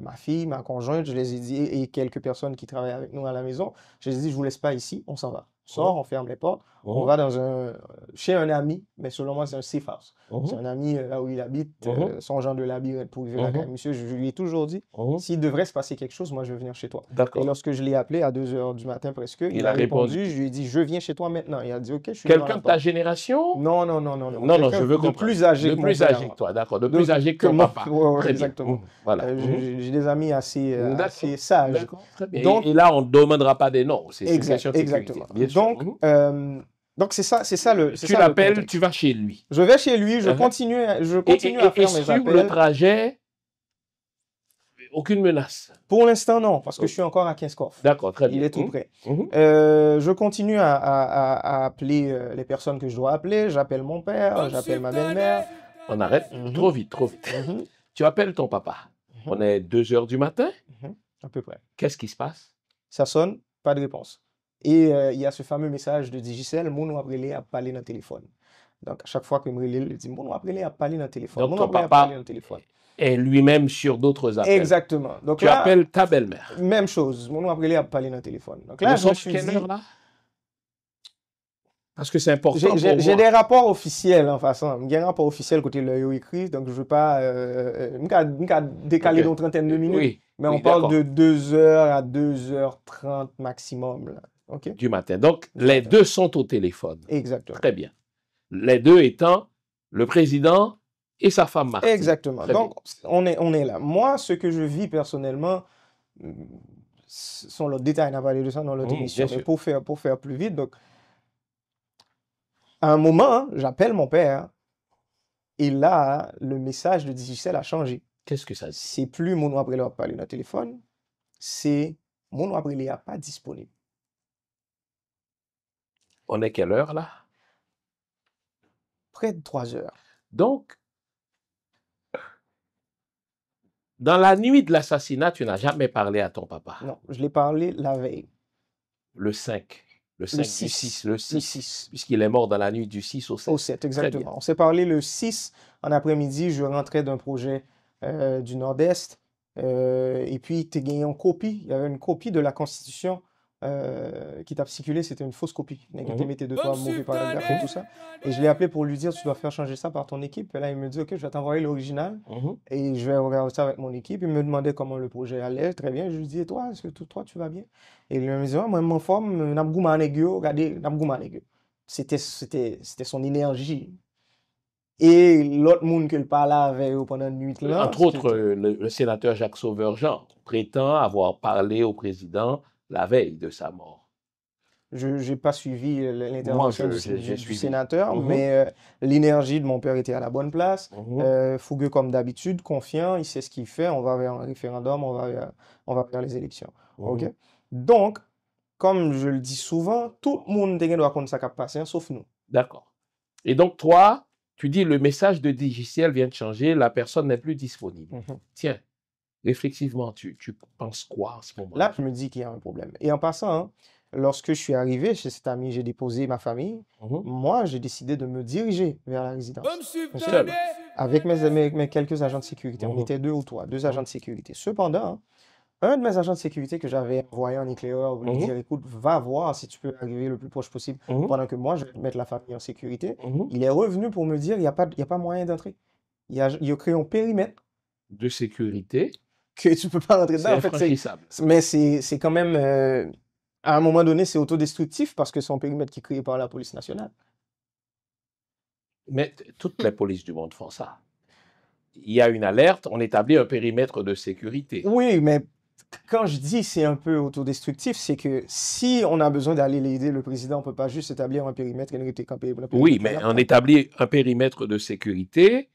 ma fille, ma conjointe, je les ai dit, et quelques personnes qui travaillent avec nous à la maison. Je les ai dit, je ne vous laisse pas ici, on s'en va. On sort, on ferme les portes, on va chez un ami, mais selon moi, c'est un safe house. C'est un ami là où il habite, son genre de labyrinthe pour vivre la monsieur. Je lui ai toujours dit, s'il devrait se passer quelque chose, moi, je vais venir chez toi. Et lorsque je l'ai appelé à 2h du matin presque, il a répondu, je lui ai dit, je viens chez toi maintenant. Il a dit, OK, je suis quelqu'un de ta génération? Non. Non, je veux comprendre. De plus âgé que plus âgé que toi, d'accord. De plus âgé que ton papa. Exactement. Voilà. J'ai des amis assez sages. D'accord, très bien. Donc, et là, on ne demandera pas des noms. C'est une question de sécurité. Exactement. Donc c'est ça le. Tu l'appelles, tu vas chez lui. Je vais chez lui, je continue à faire mes appels. Le trajet, aucune menace. Pour l'instant, non, parce que je suis encore à Kinskov. D'accord, très bien. Il est tout prêt. Je continue à appeler les personnes que je dois appeler. J'appelle mon père, j'appelle ma belle-mère. On arrête. Trop vite. Tu appelles ton papa. On est 2h du matin. À peu près. Qu'est-ce qui se passe? Ça sonne, pas de réponse. Et il y a ce fameux message de Digicel, mon appelé à parler dans le téléphone. Donc, à chaque fois que je me il dit, mon appelé à parler dans le téléphone. Donc, ton papa est lui-même sur d'autres appels. Exactement. Donc, tu appelles ta belle-mère. Même chose, mon appelé à parler dans le téléphone. Donc là, je me suis dit... heure là? Parce que c'est important. J'ai des rapports officiels en façon. J'ai un rapport officiel côté l'œil écrit, donc je ne veux pas décaler d'une trentaine de minutes. Mais on parle de 2h à 2h30 maximum. Là. OK? Du matin. Donc, les deux sont au téléphone. Exactement. Très bien. Les deux étant le président et sa femme Martine. Exactement. Très Donc, on est là. Moi, ce que je vis personnellement, sont le détail, on a parlé de ça dans l'autre émission, bien mais sûr. pour faire plus vite, donc, à un moment, j'appelle mon père, et là, le message de Digicel a changé. Qu'est-ce que ça dit? C'est plus mon après a parlé dans le téléphone, c'est mon après n'est pas disponible. On est quelle heure là? Près de 3 heures. Donc, dans la nuit de l'assassinat, tu n'as jamais parlé à ton papa? Non, je l'ai parlé la veille. Le 5. Le 5 Le du 6. 6. Le 6. Le 6. Puisqu'il est mort dans la nuit du 6 au 7. Au 7, exactement. On s'est parlé le 6 en après-midi. Je rentrais d'un projet du Nord-Est. Et puis, tu as gagné une copie. Il y avait une copie de la Constitution qui t'a circulé. C'était une fausse copie. Tu mettais de toi mauvais paragraphe et tout ça. Et je l'ai appelé pour lui dire, tu dois faire changer ça par ton équipe. Et là, il me dit, OK, je vais t'envoyer l'original. Et je vais regarder ça avec mon équipe. Il me demandait comment le projet allait. Très bien. Je lui dis, et toi, est-ce que toi, tu vas bien? Et il me dit, moi, je m'en forme. Regardez, c'était son énergie. Et l'autre monde que le parlait avec pendant une nuit là. Entre autres, le sénateur Jacques Sauveur-Jean prétend avoir parlé au président la veille de sa mort. Je n'ai pas suivi l'intervention du sénateur, Mm-hmm. mais l'énergie de mon père était à la bonne place. Fougueux comme d'habitude, confiant, il sait ce qu'il fait. On va vers un référendum, on va vers les élections. OK? Donc, comme je le dis souvent, tout le monde doit compter ça qui passe, sauf nous. D'accord. Et donc, toi, tu dis le message de Digicel vient de changer, la personne n'est plus disponible. Tiens, réflexivement, tu penses quoi à ce moment-là? Là, je me dis qu'il y a un problème. Et en passant, hein, lorsque je suis arrivé chez cet ami, j'ai déposé ma famille. Moi, j'ai décidé de me diriger vers la résidence. Avec mes quelques agents de sécurité. On était 2 ou 3, 2 agents de sécurité. Cependant, un de mes agents de sécurité que j'avais envoyé en éclaireur pour lui dire, écoute, va voir si tu peux arriver le plus proche possible pendant que moi, je vais mettre la famille en sécurité. Il est revenu pour me dire, il n'y a pas moyen d'entrer. Il a créé un périmètre de sécurité que tu ne peux pas rentrer dedans. C'est infranchissable. Mais c'est quand même, à un moment donné, c'est autodestructif parce que c'est un périmètre qui est créé par la police nationale. Mais toutes les polices du monde font ça. Il y a une alerte, on établit un périmètre de sécurité. Oui, mais quand je dis c'est un peu autodestructif, c'est que si on a besoin d'aller l'aider le président, on ne peut pas juste établir un périmètre et rester campé. Oui, mais on établit un périmètre de sécurité,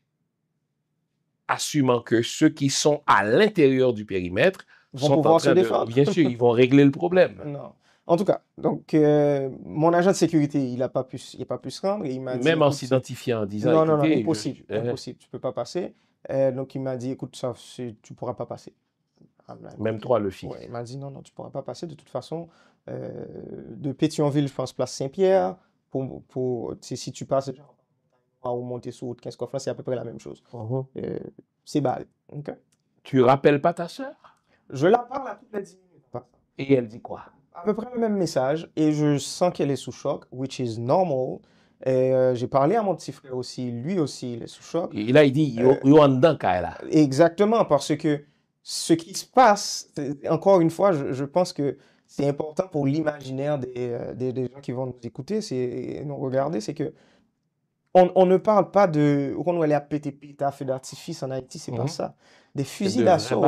assumant que ceux qui sont à l'intérieur du périmètre vont pouvoir se défendre. Bien sûr, ils vont régler le problème. Non. En tout cas, donc mon agent de sécurité, il n'a pas pu se rendre. Et il m'a dit, même en s'identifiant, en disant, non, impossible, impossible, tu ne peux pas passer. Donc il m'a dit, écoute, ça, tu ne pourras pas passer. Même toi, le fils. Ouais, il m'a dit, non, tu ne pourras pas passer. De toute façon, de Pétionville, je pense, place Saint-Pierre, si tu passes ou monter sur route 15 Coffrans, c'est à peu près la même chose. C'est balle. Okay? Tu rappelles pas ta sœur? Je la parle à toutes les 10 minutes. Et elle dit quoi? À peu près le même message. Et je sens qu'elle est sous choc, which is normal. J'ai parlé à mon petit frère aussi. Lui aussi, il est sous choc. Et là, il dit, yo en dedans, Kaila. Exactement, parce que ce qui se passe, encore une fois, je pense que c'est important pour l'imaginaire des gens qui vont nous écouter, nous regarder, c'est que on ne parle pas de quand on est à PTP, à feu d'artifice en Haïti, c'est pas ça. Des fusils d'assaut,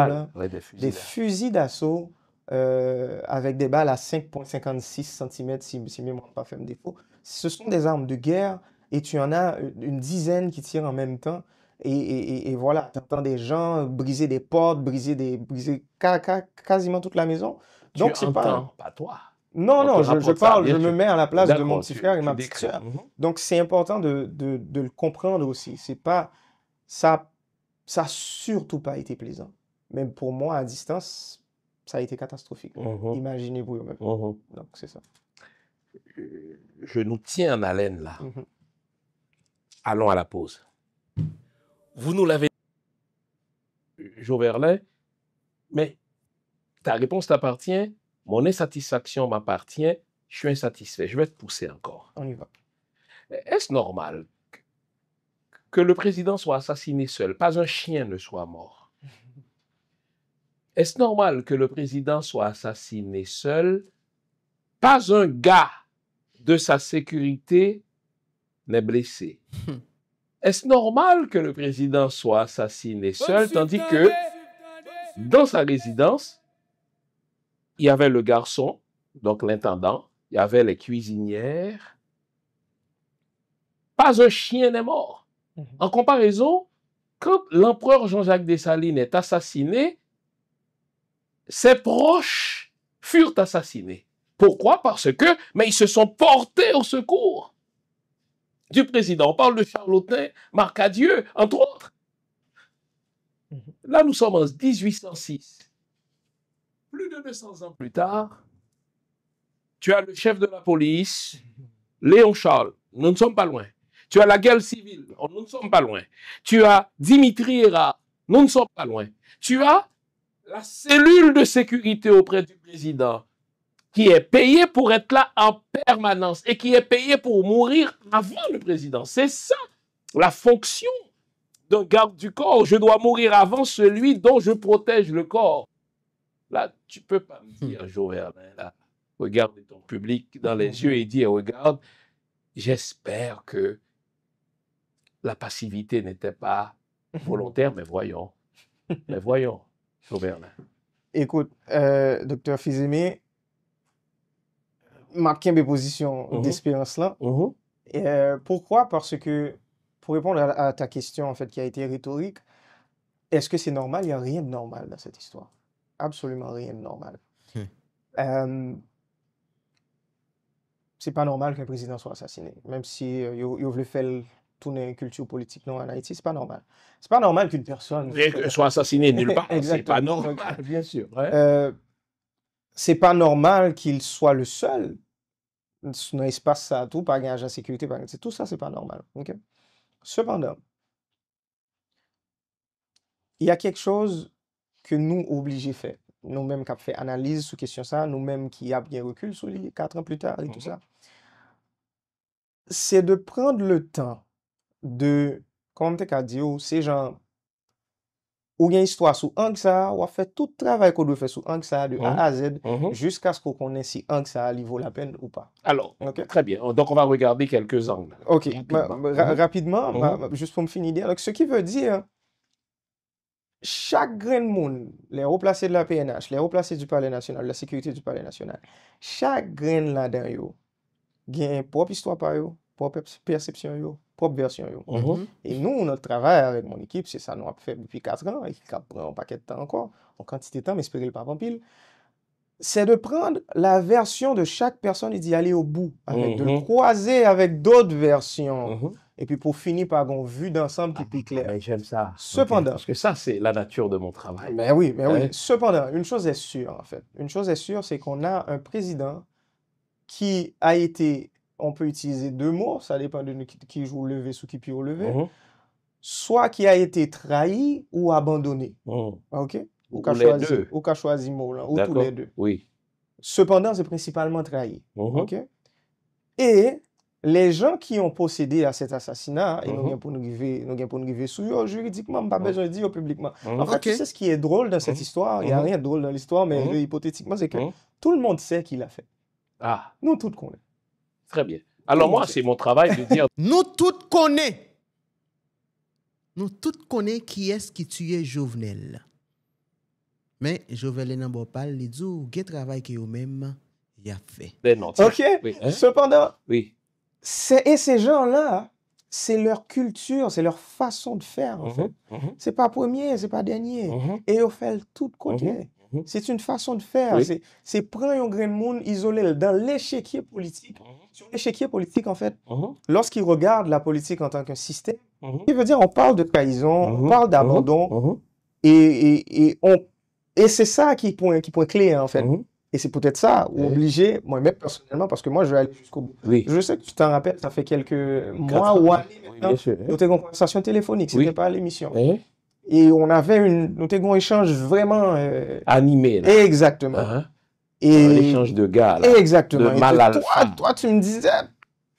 des fusils d'assaut avec des balles à 5,56 cm, si mémoire pas fait me défaut. Ce sont des armes de guerre et tu en as une dizaine qui tirent en même temps. Et voilà, tu entends des gens briser des portes, briser quasiment toute la maison. Donc, c'est pas toi. Non, je parle, je me mets à la place de mon petit frère et ma petite sœur. Donc, c'est important de le comprendre aussi. C'est pas, ça a surtout pas été plaisant. Même pour moi, à distance, ça a été catastrophique. Imaginez vous même. Donc, c'est ça. Je nous tiens en haleine là. Allons à la pause. Vous nous l'avez dit, Joverlin, mais ta réponse t'appartient, mon insatisfaction m'appartient, je suis insatisfait. Je vais te pousser encore. On y va. Est-ce normal que le président soit assassiné seul, pas un chien ne soit mort? Est-ce normal que le président soit assassiné seul pas un gars de sa sécurité n'est blessé. Est-ce normal que le président soit assassiné seul, tandis que dans sa résidence, il y avait le garçon, donc l'intendant, il y avait les cuisinières. Pas un chien n'est mort. En comparaison, quand l'empereur Jean-Jacques Dessalines est assassiné, ses proches furent assassinés. Pourquoi? Parce que, mais ils se sont portés au secours du président. On parle de Charlotin Marcadieu, entre autres. Là, nous sommes en 1806. Plus de 200 ans plus tard, tu as le chef de la police, Léon Charles. Nous ne sommes pas loin. Tu as la guerre civile. Nous ne sommes pas loin. Tu as Dimitri Héra. Nous ne sommes pas loin. Tu as la cellule de sécurité auprès du président qui est payée pour être là en permanence et qui est payée pour mourir avant le président. C'est ça, la fonction d'un garde du corps. Je dois mourir avant celui dont je protège le corps. Là, tu ne peux pas me dire, Joël, là, regarde ton public dans les yeux et dire, regarde, j'espère que la passivité n'était pas volontaire, mais voyons, Joël. Écoute, docteur Fils-Aimé, marquez mes positions d'espérance là. Pourquoi? Parce que, pour répondre à ta question, en fait, qui a été rhétorique, est-ce que c'est normal? Il n'y a rien de normal dans cette histoire. Absolument rien de normal. C'est pas normal qu'un président soit assassiné. Même si il veut faire tourner une culture politique non en Haïti, c'est pas normal. C'est pas normal qu'une personne soit assassinée nulle part. C'est pas Exactement. normal, bien sûr. Ouais. C'est pas normal qu'il soit le seul dans l'espace ça tout, pas gagner agent de sécurité, tout ça, c'est pas normal. Okay? Cependant, il y a quelque chose que nous obligés faire. Nous-mêmes qui avons fait analyse sur question ça, nous-mêmes qui avons bien recul sur les 4 ans plus tard et tout ça, c'est de prendre le temps de, comme tu as dit, ces gens, ou il y a une histoire sur ça, ou a fait tout le travail qu'on doit faire sur ça de A à Z, jusqu'à ce qu'on connaisse si ça vaut la peine ou pas. Alors, très bien. Donc, on va regarder quelques angles. OK. Rapidement, juste pour me finir. Donc, ce qui veut dire, chaque grain de monde, les hauts placés de la PNH, les hauts placés du Palais national, la sécurité du Palais national, chaque grain là-dedans, il y a une propre histoire par eux, propre perception, propre version. Et nous, notre travail avec mon équipe, c'est ça, nous avons fait depuis 4 ans, et qui prend un paquet de temps encore, en quantité de temps, mais espérer le pas en pile, c'est de prendre la version de chaque personne et d'y aller au bout, avec, de le croiser avec d'autres versions. Et puis pour finir par une vue d'ensemble qui est plus claire. J'aime ça. Cependant. Parce que ça, c'est la nature de mon travail. Mais oui. Cependant, une chose est sûre, en fait. Une chose est sûre, c'est qu'on a un président qui a été, on peut utiliser 2 mots, ça dépend de qui joue levé ou qui peut lever, soit qui a été trahi ou abandonné. OK? Ou qu'a choisi mot, là, ou tous les deux. Oui. Cependant, c'est principalement trahi. OK? Et les gens qui ont possédé à cet assassinat, et nous avons pour nous arriver sur eux, juridiquement, pas besoin de dire publiquement. En fait, tu sais ce qui est drôle dans cette histoire, il n'y a rien de drôle dans l'histoire, mais hypothétiquement, c'est que tout le monde sait qui l'a fait. Ah. Nous tous connaissons. Très bien. Alors moi, c'est mon travail de dire... Nous tous connaissons. Nous tous connaissons qui est-ce qui tuait Jovenel. Mais Jovenel n'a pas parlé, il dit, quel travail que vous-même y a fait. OK. Oui, cependant, oui. Et ces gens-là, c'est leur culture, c'est leur façon de faire, en fait. C'est pas premier, c'est pas dernier. Et ils fait le tout de côté. C'est une façon de faire. C'est prendre un grain de monde isolé dans l'échiquier politique. Sur l'échiquier politique, en fait, lorsqu'ils regardent la politique en tant qu'un système, il veut dire, on parle de trahison, on parle d'abandon, et c'est ça qui est point clé, en fait. Et c'est peut-être ça, ou obligé, moi-même personnellement, parce que moi, je vais aller jusqu'au bout. Je sais que tu t'en rappelles, ça fait quelques mois ou années maintenant, nous avons une conversation téléphonique, c'était pas l'émission. Et on avait nous avons un échange vraiment... animé, là. Exactement. Un échange de gars, là. Exactement. De mal alpha. Toi, tu me disais,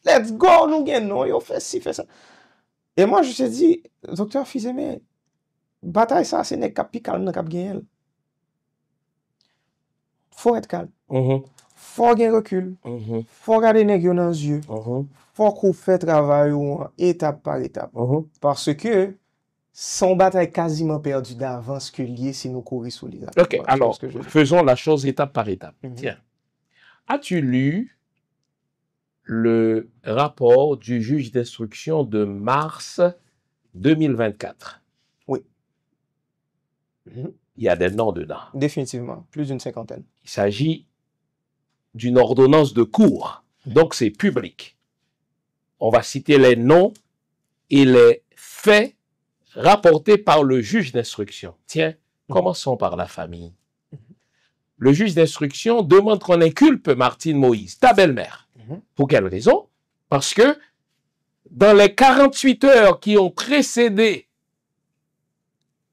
let's go, nous gagnons, on fait ci, fait ça. Et moi, je te dis, docteur Fils-Aimé, bataille ça, c'est n'est cap calme, cap gagner. Faut être calme. faut gen recul. Faut regarder nèg yo dans les yeux. Faut qu'on fait travail étape par étape. Parce que son bataille quasiment perdu d'avance que lié si nous courir sous les. Ok, alors, faisons la chose étape par étape. Tiens, as-tu lu le rapport du juge d'instruction de mars 2024? Oui. Il y a des noms dedans. Définitivement, plus d'une cinquantaine. Il s'agit d'une ordonnance de cour, donc c'est public. On va citer les noms et les faits rapportés par le juge d'instruction. Tiens, commençons par la famille. Le juge d'instruction demande qu'on inculpe Martine Moïse, ta belle-mère. Pour quelle raison? Parce que dans les 48 heures qui ont précédé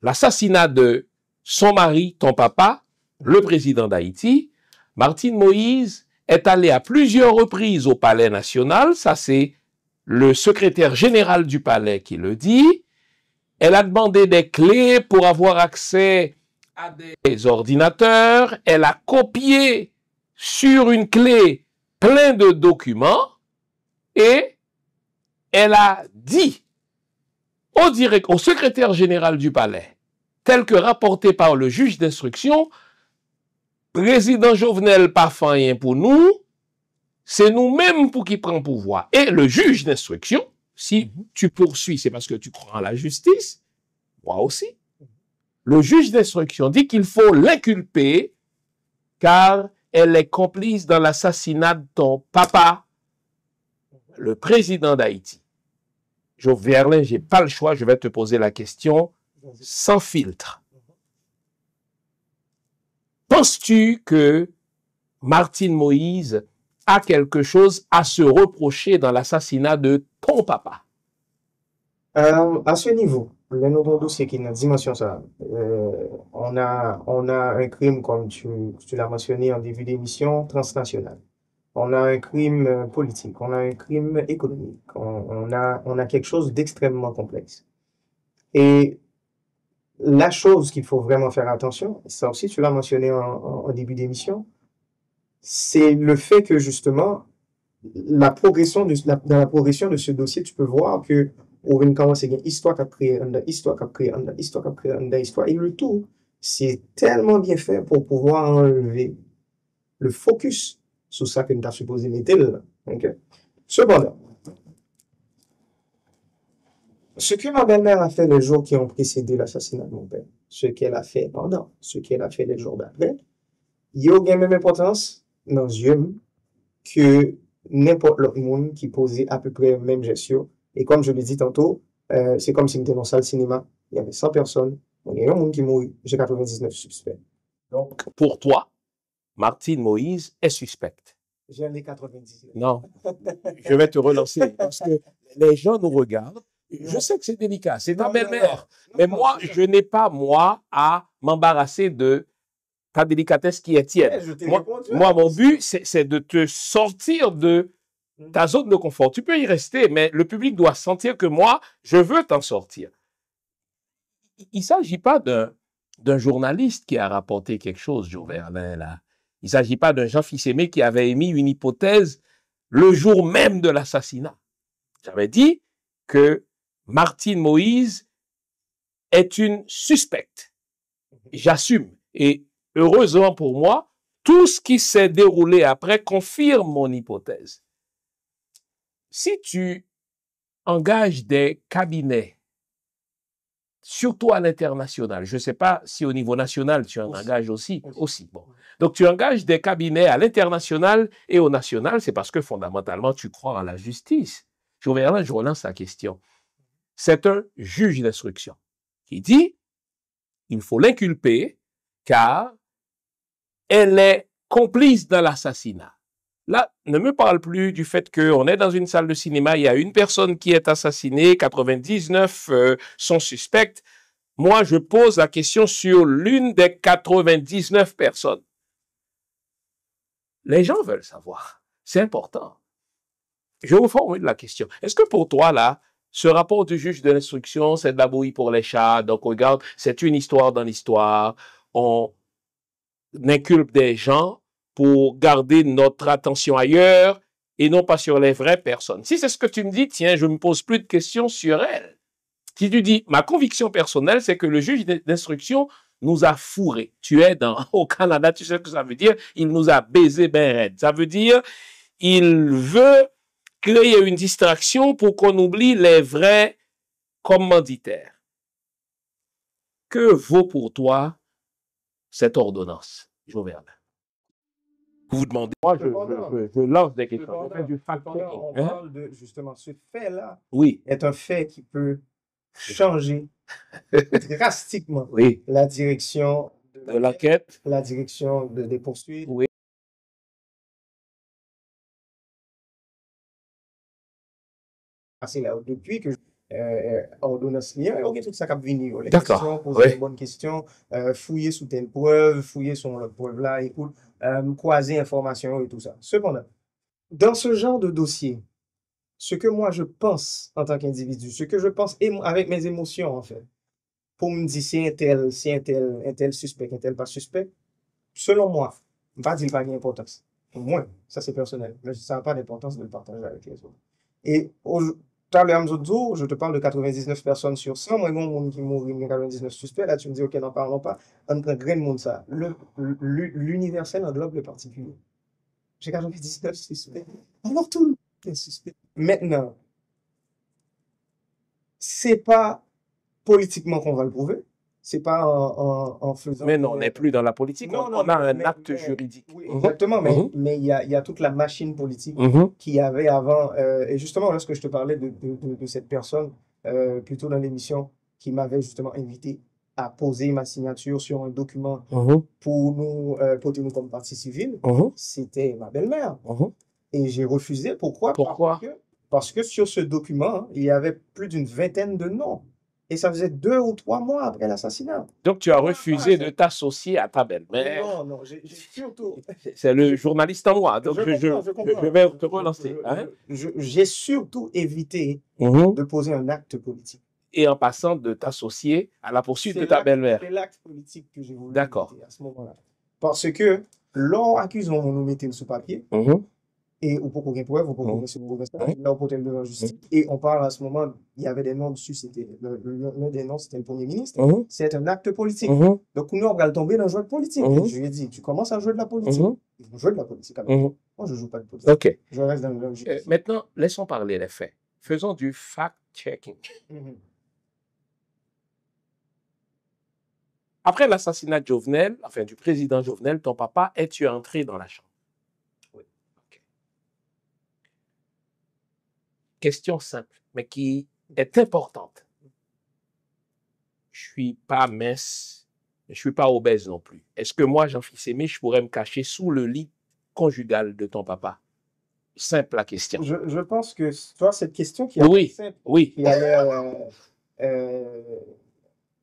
l'assassinat de son mari, ton papa, le président d'Haïti, Martine Moïse est allée à plusieurs reprises au Palais national. Ça, c'est le secrétaire général du Palais qui le dit. Elle a demandé des clés pour avoir accès à des ordinateurs. Elle a copié sur une clé plein de documents et elle a dit au secrétaire général du Palais, tel que rapporté par le juge d'instruction, président Jovenel pas fait rien pour nous, c'est nous-mêmes pour qui prend pouvoir. Et le juge d'instruction, si tu poursuis, c'est parce que tu crois en la justice, moi aussi. Le juge d'instruction dit qu'il faut l'inculper car elle est complice dans l'assassinat de ton papa, le président d'Haïti. Verlin, j'ai pas le choix, je vais te poser la question sans filtre. Penses-tu que Martine Moïse a quelque chose à se reprocher dans l'assassinat de ton papa? À ce niveau, le nouveau dossier qui est dans la dimension ça, on a un crime, comme tu l'as mentionné en début d'émission, transnational. On a un crime politique, on a un crime économique, on a quelque chose d'extrêmement complexe. Et la chose qu'il faut vraiment faire attention, ça aussi tu l'as mentionné en début d'émission, c'est le fait que justement, dans la progression de ce dossier, tu peux voir que on vient commencer une histoire qui a créé histoire, et le tout, c'est tellement bien fait pour pouvoir enlever le focus sur ça que nous avons supposé mettre là. Okay? Cependant, ce que ma belle-mère a fait les jours qui ont précédé l'assassinat de mon père, ce qu'elle a fait pendant, ce qu'elle a fait les jours d'après, il y a une même importance dans les yeux que n'importe l'autre monde qui posait à peu près le même gestion. Et comme je l'ai dit tantôt, c'est comme si nous étions dans une salle de cinéma, il y avait 100 personnes, il y a un monde qui mourit, j'ai 99 suspects. Donc, pour toi, Martine Moïse est suspecte. J'ai les 99. Non, je vais te relancer parce que les gens nous regardent. Je sais que c'est délicat, c'est ta belle-mère. Mais moi, je n'ai pas, à m'embarrasser de ta délicatesse qui est tienne. Moi, mon but, c'est de te sortir de ta zone de confort. Tu peux y rester, mais le public doit sentir que moi, je veux t'en sortir. Il ne s'agit pas d'un journaliste qui a rapporté quelque chose, Joe Verlin, là. Il ne s'agit pas d'un Jean Fils-Aimé qui avait émis une hypothèse le jour même de l'assassinat. J'avais dit que Martine Moïse est une suspecte. J'assume. Et heureusement pour moi, tout ce qui s'est déroulé après confirme mon hypothèse. Si tu engages des cabinets, surtout à l'international, je ne sais pas si au niveau national tu en engages aussi. Bon. Donc tu engages des cabinets à l'international et au national, c'est parce que fondamentalement tu crois en la justice. Je relance la question. C'est un juge d'instruction qui dit il faut l'inculper car elle est complice dans l'assassinat. Là, ne me parle plus du fait qu'on est dans une salle de cinéma, il y a une personne qui est assassinée, 99 sont suspectes. Moi, je pose la question sur l'une des 99 personnes. Les gens veulent savoir. C'est important. Je vous formule la question. Est-ce que pour toi, là, ce rapport du juge de l'instruction, c'est de la bouillie pour les chats, donc regarde, c'est une histoire dans l'histoire, on inculpe des gens pour garder notre attention ailleurs et non pas sur les vraies personnes. Si c'est ce que tu me dis, tiens, je ne me pose plus de questions sur elles. Si tu dis, ma conviction personnelle, c'est que le juge d'instruction nous a fourrés. Tu es au Canada, tu sais ce que ça veut dire? Il nous a baisé ben raide. Ça veut dire, il veut créer une distraction pour qu'on oublie les vrais commanditaires. Que vaut pour toi cette ordonnance, Jovenel? Vous demandez, moi je lance des questions. On fait du fact-checking. On parle de, justement, ce fait-là Oui. est un fait qui peut changer drastiquement Oui. la direction De l'enquête. la direction des poursuites. Oui. C'est là, depuis que ordonnance liée, ok, tout ça cap venir. Les D'accord. questions, poser des bonnes questions, fouiller sous telle preuve, fouiller sur l'autre preuve là, écoute, croiser information et tout ça. Cependant, dans ce genre de dossier, ce que moi je pense en tant qu'individu, ce que je pense avec mes émotions en fait, pour me dire si un tel suspect, un tel pas suspect, selon moi, je ne vais pas dire qu'il n'y a pas d'importance. Pour moi, ça c'est personnel, mais ça n'a pas d'importance de le partager avec les autres. Et tout à l'heure, je te parle de 99 personnes sur 100, moi, il y a un monde qui mourit, 99 suspects, là tu me dis, ok, n'en parlons pas, en train de grain de monde ça. L'universel englobe le particulier. J'ai 99 suspects, alors tout le monde est suspect. Maintenant, c'est pas politiquement qu'on va le prouver, c'est pas en faisant... Mais non, on n'est plus dans la politique, on a un acte juridique. Oui, exactement, mais il y a toute la machine politique qu'il y avait avant. Et justement, lorsque je te parlais de cette personne, plutôt dans l'émission, qui m'avait justement invité à poser ma signature sur un document pour nous porter nous comme partie civile, c'était ma belle-mère. Et j'ai refusé. Pourquoi? Parce que sur ce document, il y avait plus d'une vingtaine de noms. Et ça faisait 2 ou 3 mois après l'assassinat. Donc, tu as refusé de t'associer à ta belle-mère. Non, j'ai surtout... C'est le journaliste en moi, donc je vais te relancer. J'ai surtout évité de poser un acte politique. Et en passant de t'associer à la poursuite de ta belle-mère. C'est l'acte politique que j'ai voulu D'accord. à ce moment-là. Parce que l'on accuse, on nous mettait sous papier. Et ou pour qu'on preuve, ou pour qu'on se là, on peut être devant la justice. Et on parle à ce moment, il y avait des noms dessus, c'était l'un des noms, c'était le Premier ministre. C'est un acte politique. Donc, nous, on va tomber dans le jeu de politique. Je lui ai dit, tu commences à jouer de la politique. Il faut jouer de la politique avec moi. Moi, je ne joue pas de politique. OK. Je reste dans le jeu. Maintenant, laissons parler les faits. Faisons du fact-checking. Après l'assassinat de Jovenel, enfin du président Jovenel, ton papa, es-tu entré dans la chambre? Question simple, mais qui est importante. Je ne suis pas mince, je ne suis pas obèse non plus. Est-ce que moi, Jean-Fils Aimé, je pourrais me cacher sous le lit conjugal de ton papa? Simple la question. Je pense que toi, cette question qui est simple, qui a l'air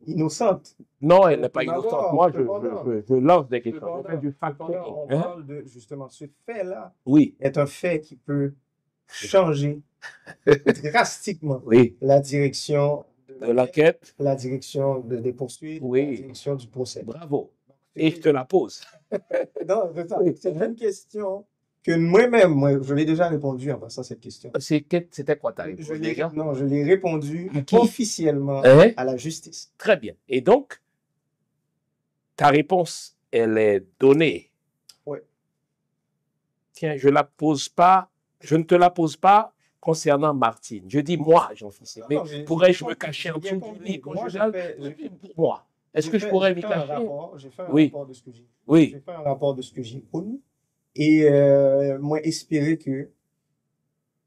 innocente. Non, elle n'est pas innocente. Moi, je lance des questions. On fait du fact-checking. On parle de, justement, ce fait-là est un fait qui peut changer drastiquement la direction de l'enquête, la direction des poursuites, la direction du procès. Bravo. Et je te la pose. Non, c'est une question que moi-même, je l'ai déjà répondu en passant cette question. C'était quoi ta réponse? Non, je l'ai répondu officiellement à la justice. Très bien. Et donc, ta réponse, elle est donnée. Oui. Tiens, je ne te la pose pas concernant Martine. Je dis moi, Jean-Fils Aimé, pourrais-je me cacher en dessous du lit conjugal pour moi? Est-ce que je pourrais m'y cacher? J'ai fait un rapport de ce que j'ai. J'ai fait un rapport de ce que j'ai connu. Et moi, espérer que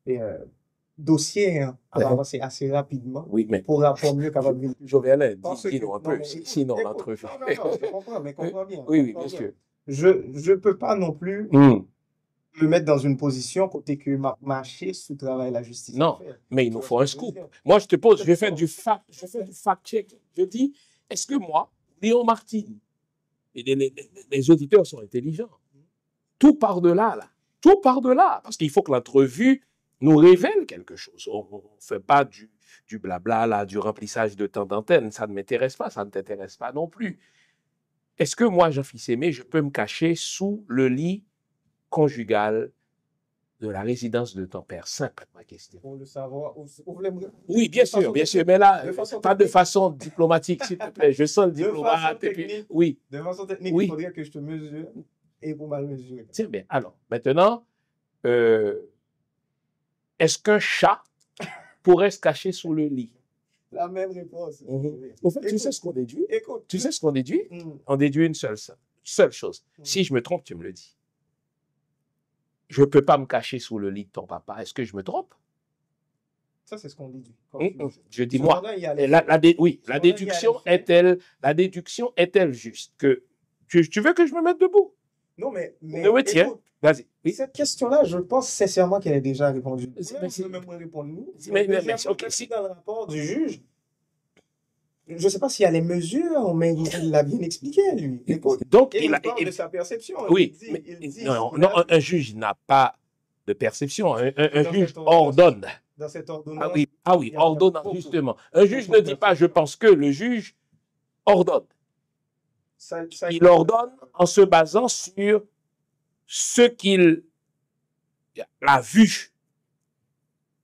le dossier va avancer assez rapidement pour rapport mieux capable de... Jovenel, dis-nous un peu, sinon l'entrevue. Non, je comprends, mais comprends bien. Oui, bien sûr. Je ne peux pas non plus me mettre dans une position côté que marcher sous travail la justice. Non, mais il nous faut un scoop. Moi, je te pose, je fais du fact-check. Je dis, est-ce que moi, Léon Martine, et les auditeurs sont intelligents, tout par-delà, là, tout par-delà, parce qu'il faut que l'entrevue nous révèle quelque chose. On ne fait pas du blabla, là, du remplissage de temps d'antenne. Ça ne m'intéresse pas, ça ne t'intéresse pas non plus. Est-ce que moi, Jean-Fils Aimé, je peux me cacher sous le lit conjugale de la résidence de ton père? Simple, ma question. Pour le savoir, vous voulez me... Oui, bien sûr, mais là, pas de façon diplomatique, s'il te plaît. Je sens le diplomate. Oui. De façon technique, oui. Il faudrait que je te mesure et vous mal mesurer. Tiens bien. Alors, maintenant, est-ce qu'un chat pourrait se cacher sous le lit? La même réponse. Au fait, tu sais ce qu'on déduit? Écoute. Tu sais ce qu'on déduit? On déduit une seule chose. Si je me trompe, tu me le dis. Je ne peux pas me cacher sous le lit de ton papa. Est-ce que je me trompe? Ça, c'est ce qu'on déduit. Je dis moi. La déduction est-elle juste que tu veux que je me mette debout? Non, mais oui, tiens. Vas-y. Oui. Cette question-là, je pense sincèrement qu'elle est déjà répondue. Mais dans le rapport du juge, je ne sais pas s'il y a les mesures, mais il l'a bien expliqué, lui. Écoute, donc, il parle de sa perception. Oui, non, un juge n'a pas de perception. Un juge ordonne. Dans cette ordonnance. Oui, ordonne, justement. Un juge ne dit pas « je pense que », le juge ordonne. Il ordonne en se basant sur ce qu'il a vu,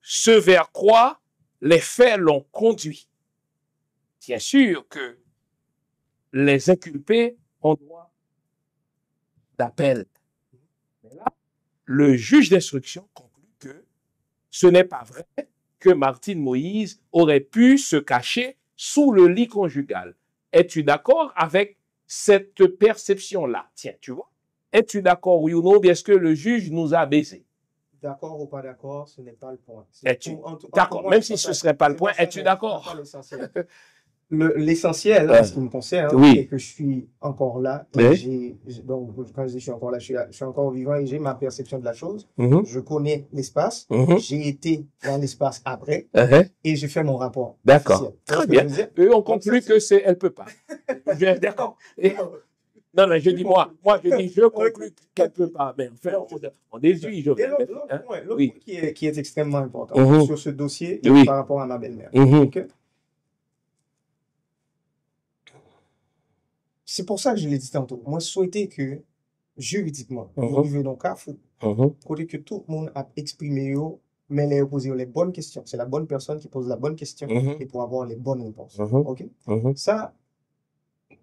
ce vers quoi les faits l'ont conduit. Bien sûr que les inculpés ont droit d'appel. Mais là, le juge d'instruction conclut que ce n'est pas vrai que Martine Moïse aurait pu se cacher sous le lit conjugal. Es-tu d'accord avec cette perception-là? Tiens, tu vois? Es-tu d'accord, oui ou non? Ou est-ce que le juge nous a baisés? D'accord ou pas d'accord, ce n'est pas le point. D'accord, même si ce ne serait pas le point, es-tu d'accord? L'essentiel, en ce qui me concerne, c'est que je suis encore là. Donc, quand je dis je suis encore là, je suis encore vivant et j'ai ma perception de la chose. Je connais l'espace. J'ai été dans l'espace après et j'ai fait mon rapport. D'accord. Très bien. Eux ont conclu que elle ne peut pas. D'accord. Non, je dis je conclus qu'elle ne peut pas. Mais enfin, on déduit. L'autre point qui est extrêmement important sur ce dossier par rapport à ma belle-mère. C'est pour ça que je l'ai dit tantôt. Moi, je souhaitais que, juridiquement, nous vivions dans le cas fou, côté que tout le monde a exprimé, mais les poser les bonnes questions. C'est la bonne personne qui pose la bonne question et pour avoir les bonnes réponses. OK? Ça,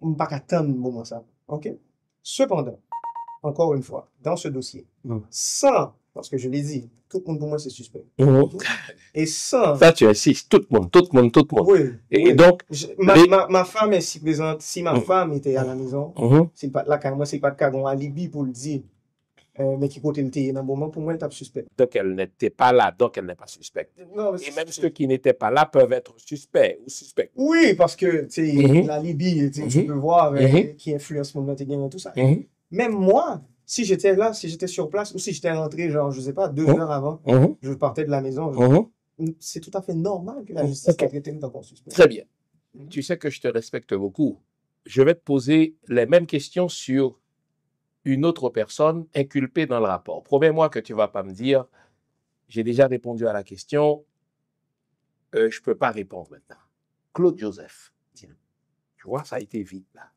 on ne peut pas attendre le moment ça. OK? Cependant, encore une fois, dans ce dossier, sans, parce que je l'ai dit, tout le monde pour moi c'est suspect. Et sans... Ça, tu insistes, tout le monde. Oui. Et donc... Ma femme est si présente. Si ma femme était à la maison, c'est pas là, moi, c'est pas de cas, on a alibi pour le dire. Mais qui côté le était dans le moment, pour moi, elle tape suspect. Donc, elle n'était pas là, donc elle n'est pas suspecte. Et même ceux qui n'étaient pas là peuvent être suspects ou suspects. Oui, parce que, tu sais, l'alibi, tu peux voir qui influence mon moment, tout ça. Même moi, si j'étais là, si j'étais sur place, ou si j'étais rentré, genre, je sais pas, 2 heures avant, je partais de la maison, c'est tout à fait normal que la justice traite comme suspect. Très bien. Tu sais que je te respecte beaucoup. Je vais te poser les mêmes questions sur une autre personne inculpée dans le rapport. Promets-moi que tu ne vas pas me dire, j'ai déjà répondu à la question, je ne peux pas répondre maintenant. Claude Joseph, tiens, tu vois, ça a été vite là.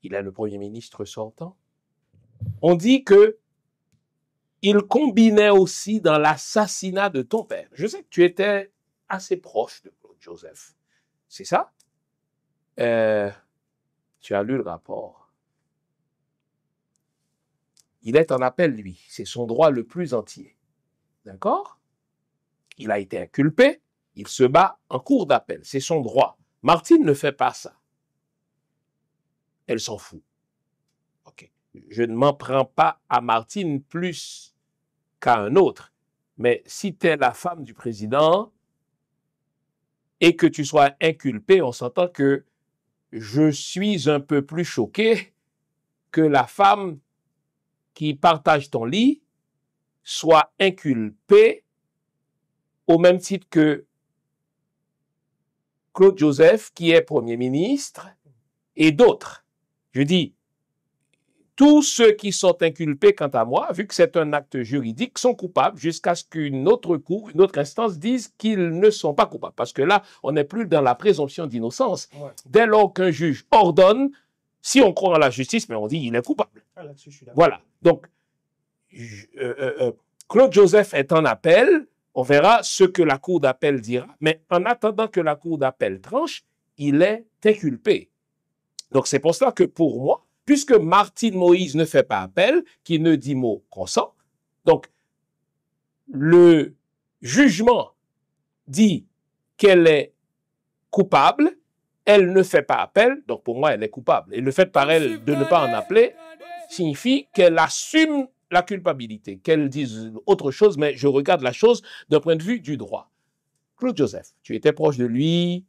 Il est le Premier ministre sortant. On dit que il combinait aussi dans l'assassinat de ton père. Je sais que tu étais assez proche de Claude Joseph. C'est ça? Tu as lu le rapport. Il est en appel, lui. C'est son droit le plus entier. D'accord? Il a été inculpé. Il se bat en cour d'appel. C'est son droit. Martine ne fait pas ça. Elle s'en fout. OK. Je ne m'en prends pas à Martine plus qu'à un autre. Mais si tu es la femme du président et que tu sois inculpé, on s'entend que je suis un peu plus choqué que la femme qui partage ton lit soit inculpée au même titre que Claude Joseph, qui est Premier ministre, et d'autres. Je dis, tous ceux qui sont inculpés, quant à moi, vu que c'est un acte juridique, sont coupables jusqu'à ce qu'une autre cour, une autre instance dise qu'ils ne sont pas coupables. Parce que là, on n'est plus dans la présomption d'innocence. Dès lors qu'un juge ordonne, si on croit en la justice, mais on dit qu'il est coupable. Voilà. Donc, Claude Joseph est en appel, on verra ce que la cour d'appel dira, mais en attendant que la cour d'appel tranche, il est inculpé. Donc c'est pour cela que pour moi, puisque Martine Moïse ne fait pas appel, qui ne dit mot consent, donc le jugement dit qu'elle est coupable, elle ne fait pas appel, donc pour moi elle est coupable. Et le fait par elle de ne pas en appeler signifie qu'elle assume la culpabilité, qu'elle dise autre chose, mais je regarde la chose d'un point de vue du droit. Claude Joseph, tu étais proche de lui,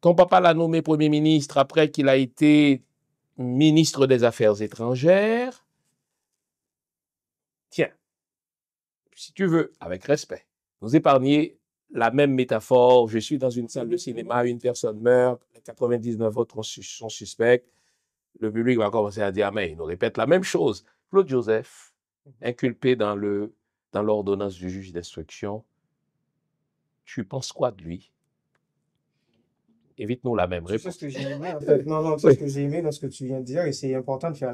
ton papa l'a nommé Premier ministre après qu'il a été ministre des Affaires étrangères. Tiens, si tu veux, avec respect, nous épargner la même métaphore, je suis dans une salle de cinéma, une personne meurt, 99 autres sont suspects, le public va commencer à dire, mais il nous répète la même chose. Claude Joseph, inculpé dans l'ordonnance du juge d'instruction, tu penses quoi de lui? Évite-nous la même réponse. C'est ce que j'ai aimé, en fait. Non, c'est ce que j'ai aimé dans ce que tu viens de dire, et c'est important de faire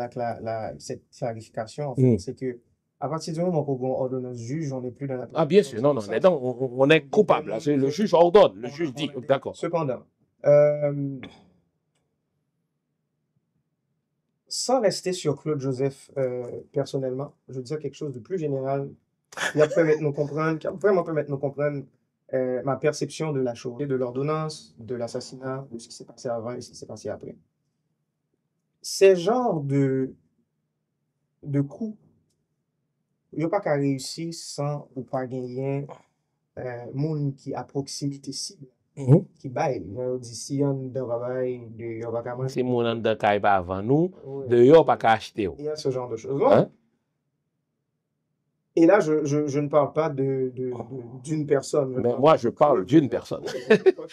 cette clarification, en fait. C'est que, à partir du moment qu'on ordonne juge, on n'est plus dans la... Ah, bien sûr, non, on est coupable. Là. Le juge ordonne, le juge dit, d'accord. Cependant, sans rester sur Claude Joseph personnellement, je veux dire quelque chose de plus général qui va permettre de nous comprendre ma perception de la chose, de l'ordonnance, de l'assassinat, de ce qui s'est passé avant et ce qui s'est passé après. Ces genres de coups, il n'y a pas qu'à réussir sans ou pas gagner monde qui à proximité cible. Qui baille, on dit si on ne travaille de on va pas manger. Si mon an de caille pas avant nous, de yo pas qu'à acheter. Il y a ce genre de choses. Et là, je ne parle pas d'une personne. Mais moi, je parle d'une personne.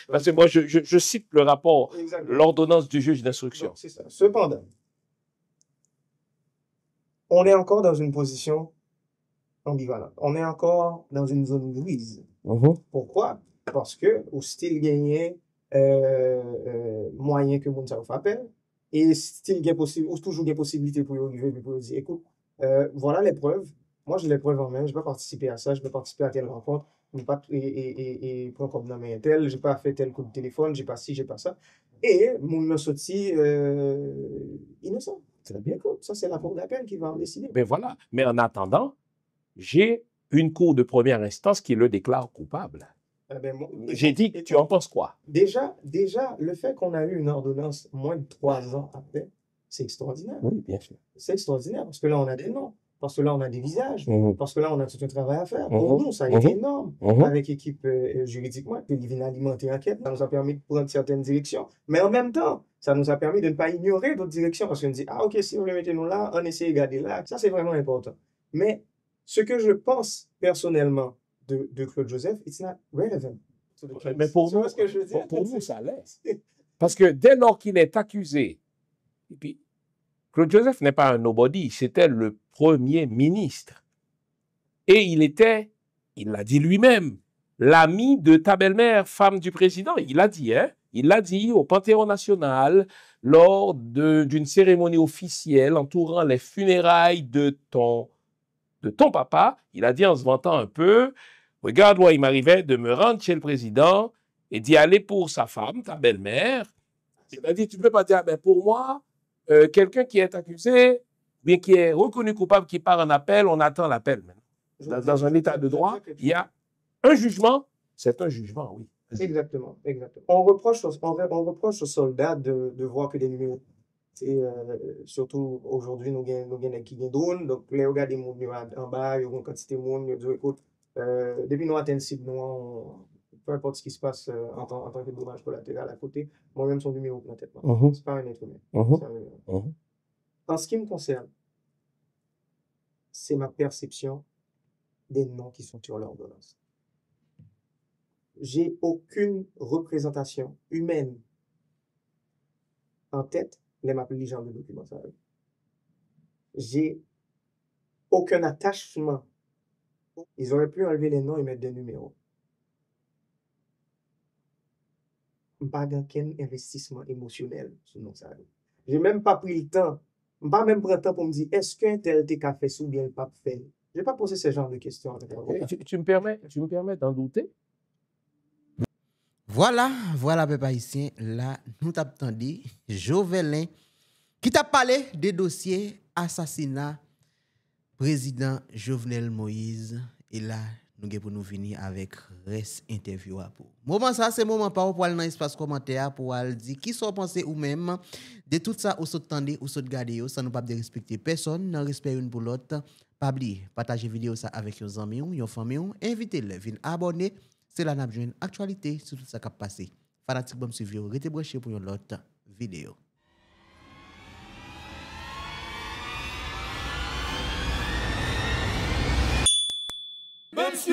Parce que moi, je cite le rapport, l'ordonnance du juge d'instruction. C'est ça. Cependant, on est encore dans une position ambivalente. On est encore dans une zone grise. Pourquoi? Parce que, au style gagné, moyen que moun sa ou appel, et style gain possible, ou toujours gain possibilité pour y arriver, pour dire, écoute, voilà les preuves. Moi, j'ai les preuves en main, je vais participer à ça, je vais participer à telle rencontre, et prendre comme nom un tel, j'ai pas fait tel coup de téléphone, j'ai pas ci, j'ai pas ça. Et moun me sorti innocent. Très bien. Écoute, ça, c'est la cour d'appel qui va en décider. Mais voilà. Mais en attendant, j'ai une cour de première instance qui le déclare coupable. J'ai dit, tu en penses quoi? Déjà, le fait qu'on a eu une ordonnance moins de 3 ans après, c'est extraordinaire. Oui, bien sûr. C'est extraordinaire parce que là, on a des noms, parce que là, on a des visages, parce que là, on a tout un travail à faire. Pour nous, ça a été énorme. Avec l'équipe juridiquement, qui vient alimenter l'enquête, ça nous a permis de prendre certaines directions. Mais en même temps, ça nous a permis de ne pas ignorer d'autres directions parce qu'on dit, ah, ok, si vous mettez nous là, on essaie de garder là. Ça, c'est vraiment important. Mais ce que je pense personnellement, de Claude Joseph, it's not relevant. Mais pour nous, ça l'est. Parce que dès lors qu'il est accusé, et puis, Claude Joseph n'est pas un nobody, c'était le premier ministre. Et il l'a dit lui-même, l'ami de ta belle-mère, femme du président. Il l'a dit au Panthéon national lors d'une cérémonie officielle entourant les funérailles de ton papa. Il a dit en se vantant un peu, regarde, moi, il m'arrivait de me rendre chez le président et d'y aller pour sa femme, ta belle-mère. Il a dit, tu ne peux pas dire, ben pour moi, quelqu'un qui est accusé, bien qui est reconnu coupable, qui part en appel, on attend l'appel. Dans un état de droit, il y a un jugement, c'est un jugement, oui. Exactement. On reproche aux soldats de voir que des numéros. Surtout aujourd'hui, nous avons qui drone, donc les regards des monde en bas, il y a une quantité de monde, ils disent, écoute, depuis nous atteignons cible, peu importe ce qui se passe en tant que dommage collatéral à côté, moi-même son numéro dans la tête. C'est pas un être humain. En ce qui me concerne, c'est ma perception des noms qui sont sur l'ordonnance. J'ai aucune représentation humaine en tête, les m'appeler les gens de documents. J'ai aucun attachement. Ils auraient pu enlever les noms et mettre des numéros. Pas d'aucun investissement émotionnel sur nos salles. J'ai même pas pris le temps Je ne vais pas même prendre le temps pour me dire, est-ce qu'un tel t'es qu'a fait ou bien le pas fait? Je ne vais pas poser ce genre de questions. Tu me permets d'en douter? Voilà, peuple haïtien, là, nous t'attendons Jovelin qui t'a parlé des dossiers assassinat président Jovenel Moïse. Et là, nous allons pour nous venir avec reste interview à pour. Moment ça, c'est moment pour aller dans l'espace commentaire pour dire qui sont pensés ou même de tout ça, ou s'attendez, ou s'attendez, ça nous pas de respecter personne, non respect une pour l'autre. Pas oublier, partager vidéo ça avec vos amis, vos familles, invitez-les, venez abonner. C'est la n'a une actualité sur tout ça qui a passé. Fanatique bon suivi, restez branchés pour une autre vidéo. Même si